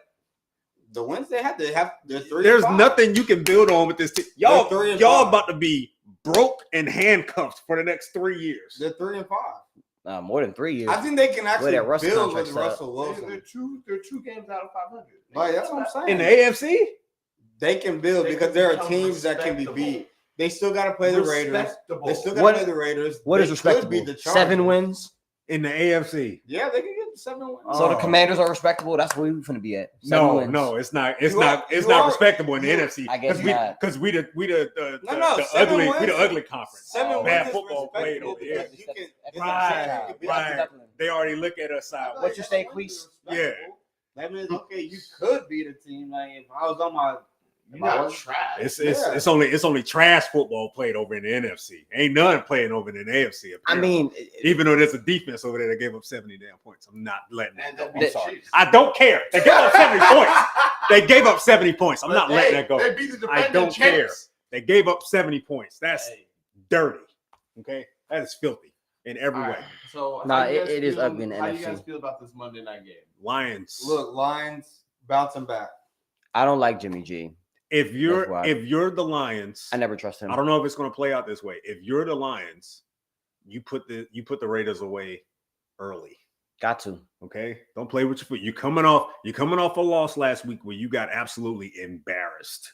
the wins they have. They have. They're 3 There's and 5. nothing you can build on with this team. They're 3 and 5. About to be broke and handcuffed for the next 3 years. They're 3 and 5. More than 3 years. I think they can actually that Russ build contract with set up. Russell Wilson. They're 2 games out of 500. Like, that's what I'm saying. In the AFC? They can build They because can there are become teams that can be respectable. beat. They still got to play the Raiders. Respectable. They still got What- to play the Raiders. What They is could respectable? beat the 7 Chargers. wins. In the AFC. Yeah, they can get 7 wins. So the Oh. Commanders are respectable. That's where we're gonna be at. 7 wins. No, it's not. It's You not. are- It's you not are- respectable in the you- NFC. I guess we not. because we the 7 ugly wins. we the ugly conference. 7 wins Bad is football played respectable over here. because you can. Right, right. They already look at us sideways. What you say, Queese? Yeah. That means okay, you could beat a team. Like if I was on my, You're not trash. It's only trash football played over in the NFC. Ain't none playing over in the AFC. I apparently. mean, even though there's a defense over there that gave up 70 damn points, I'm not letting that go. I'm They- sorry. I don't care. They gave up 70 points. They gave up 70 points. I'm not letting that go. They beat the I defending don't care. champs. They gave up 70 points. That's Hey. dirty. Okay, that is filthy in every All way. right. So Nah, how you guys it is feel- ugly in the How you NFC. guys feel about this Monday night game? Lions. look, Lions bouncing back. I don't like Jimmy G. if That's you're why. the Lions, I never trust him. I don't know if it's going to play out this way. If you're the Lions, you put the Raiders away early. Got to. Okay, don't play with your foot. You're coming off a loss last week where you got absolutely embarrassed.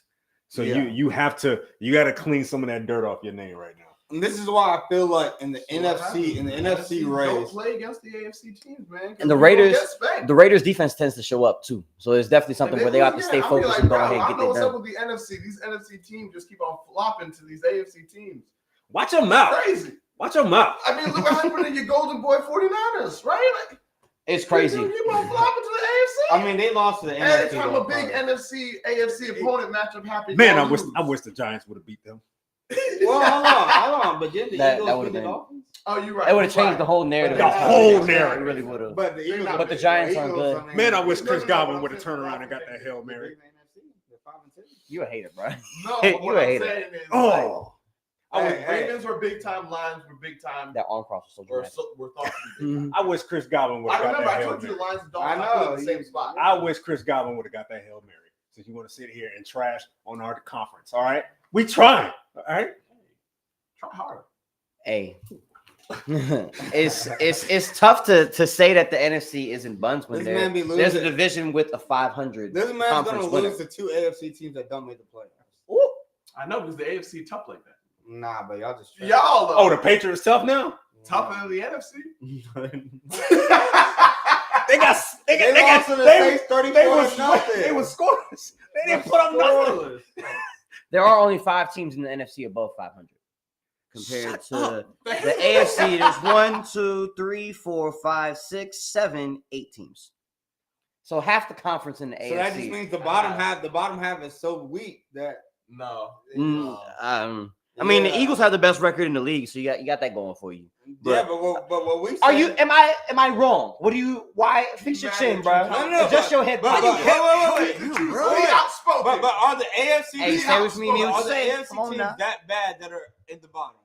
So Yeah. you got to clean some of that dirt off your name right now. And this is why I feel like in the NFC Don't race, play against the AFC teams, man. 'cause And the we gonna Raiders, get spanked. the Raiders defense tends to show up too. So it's definitely something And where they have to yeah, stay I'll be focused like, and go bro, ahead and I get know their what's up done. with the NFC. These NFC teams just keep on flopping to these AFC teams. Watch your mouth. Crazy. Watch your mouth. I mean, look what happened to your Golden Boy 49ers, right? Like, It's crazy. You keep on flopping to the AFC. I mean, they lost to the NFC. Anytime though, a big but- NFC, AFC opponent matchup happens, Man, y'all I wish lose. the Giants would have beat them. Well, hold on. But then the That Eagles would've beat the been- Dolphins. Oh, you're right. It would have you're changed right. the whole narrative. The of whole It narrative. really would have. But the Eagles, But the Giants aren't good. I mean, Man, I wish No, Chris no, Godwin no, would have no, turned no, around and got no, that Hail they're Mary. in the NFC. They're 5-2. You a hater, bro. No, You what a I'm hater. saying is, Oh, Ravens were big time, Lions were big time, That arm cross was so dramatic. were thought to be big time. I wish Chris Godwin would I have got remember that I Hail told you Mary. the Lions and I Dolphins know, I put in the same spot. I wish Chris Godwin would have got that Hail Mary. Since you want to sit here and trash on our conference, all right? We trying, all right? Try hard. Hey, it's tough to say that the NFC isn't buns when This man be there's a losing. division with a 500 This man's conference gonna winner. lose to 2 AFC teams that don't make the playoffs. Ooh. I know because the AFC tough like that. Nah, but y'all just Y'all though, Oh, the Patriots tough now? tougher than the NFC. They got lost to the they Saints 34 to nothing. They was scoreless. They didn't put up nothing. There are only 5 teams in the NFC above 500 compared to the AFC. There's 1, 2, 3, 4, 5, 6, 7, 8 teams. So half the conference in the AFC. So that just means the bottom half is so weak that No. I mean, the Eagles have the best record in the league, so you got that going for you. but what we Are said- you? Am I wrong? What do you? Why fix your chin, bro? No, Adjust your head. But wait. Really outspoken. But are the AFC Hey, teams stay with me, are the say it. AFC Come on teams now. that bad that are in the bottom?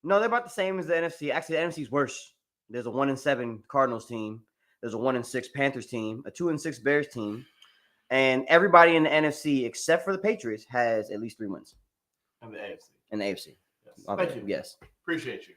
No, they're about the same as the NFC. Actually, the NFC's worse. There's a 1-7 Cardinals team. There's a 1-6 Panthers team. A 2-6 Bears team. And everybody in the NFC except for the Patriots has at least 3 wins And the AFC. in the AFC. Yes. Okay, Thank you. yes. Appreciate you.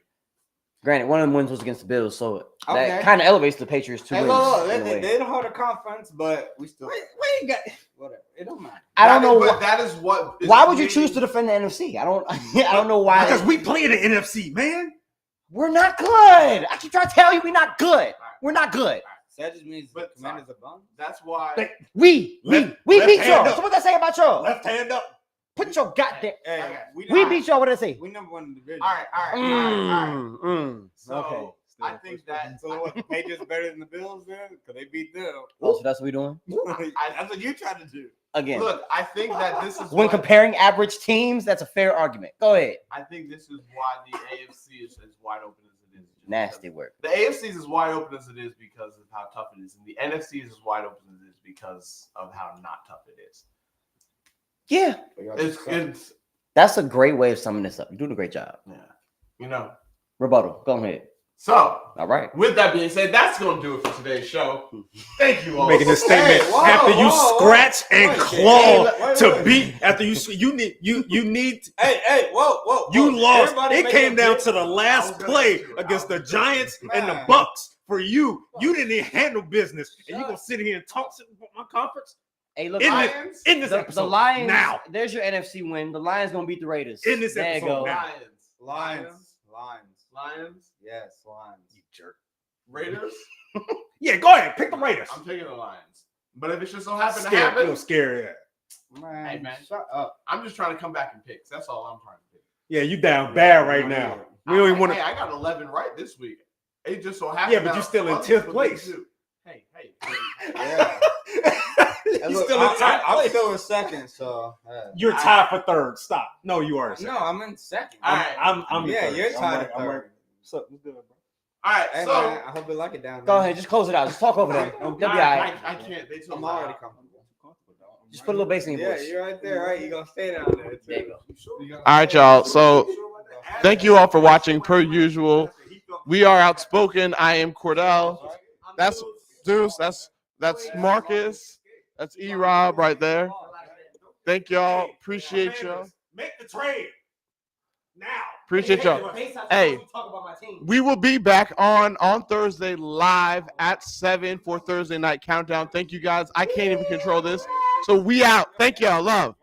Granted, one of them wins was against the Bills, so Okay. that kind of elevates the Patriots to Hey, wins. look, in a way. they don't hold a conference, but we still Wait, whatever. It don't matter. I don't know But that is what. is why would you creating- choose to defend the NFC? I don't know why. Because we play in the NFC, man. We're not good. I keep trying to tell you we're not good. We're not good. So that just means But the Commanders are bum. That's why. Hey, We Left beat hand y'all. up. So what that say about y'all? Left hand up. Put your goddamn. Hey, Okay. We beat y'all. What did I say? We number one in the division. All right. So Okay. I think that. So what? The Patriots better than the Bills then? Because they beat them. Oh, so that's what we doing That's what you trying to do. again. Look, I think that this is When why- comparing average teams, that's a fair argument. Go ahead. I think this is why the AFC is as wide open as it is. just Nasty because- work. The AFC is as wide open as it is because of how tough it is, and the NFC is as wide open as it is because of how not tough it is. Yeah, It's that's a great way of summing this up. You're doing a great job. yeah. Rebuttal. Go ahead. So, All right. with that being said, that's going to do it for today's show. Thank you all. Making this statement Hey, whoa, after you whoa, scratch and wait, claw wait, to wait. beat after you need Hey, whoa. you lost. Everybody It make came a down bid. to the last play against the Giants and the Man. Bucks. For you didn't even handle business, and you gonna sit here and talk to my conference Hey, look. in I- this in this the episode Lions. now. There's your NFC win. The Lions gonna beat the Raiders. In this there you episode go. now. Lions. Yes, Lions. You jerk. Raiders. Yeah, go ahead. Pick the Raiders. I'm taking the Lions. But if it just so happens to Scared, happen, you're scary. Man, Hey, man. shut up. I'm just trying to come back and picks. That's all I'm trying to do. Yeah, you down bad right now. We don't even want Hey, to. I got 11 right this week. It just so happens. Yeah, but you're still in 10th place. Hey. Yeah. You Look, still in 10th I'm place. still in second, so. You're tied for third. Stop. No, you are in second. No, I'm in second. All right. I'm in Yeah, third. you're I'm tied right- at I'm third. right. What's up? What's good, bro? All right, Hey, so man, I hope you like it down there. Go ahead. Just close it out. Just talk over them. They'll be all right. I can't. They told I'm me already comfortable. Just put a little bass in your Yeah, voice. you're right there, right? You're going to stay down there, too. There you go. All right, y'all. So thank you all for watching. Per usual, we are Outspoken. I am Cordell. That's Deuce. That's Marcus. That's E-Rob right there. Thank y'all. Appreciate y'all. Make the trade now. Appreciate y'all. Hey, we will be back on Thursday live at 7 for Thursday Night Countdown. Thank you guys. I can't even control this. So we out. Thank y'all. Love.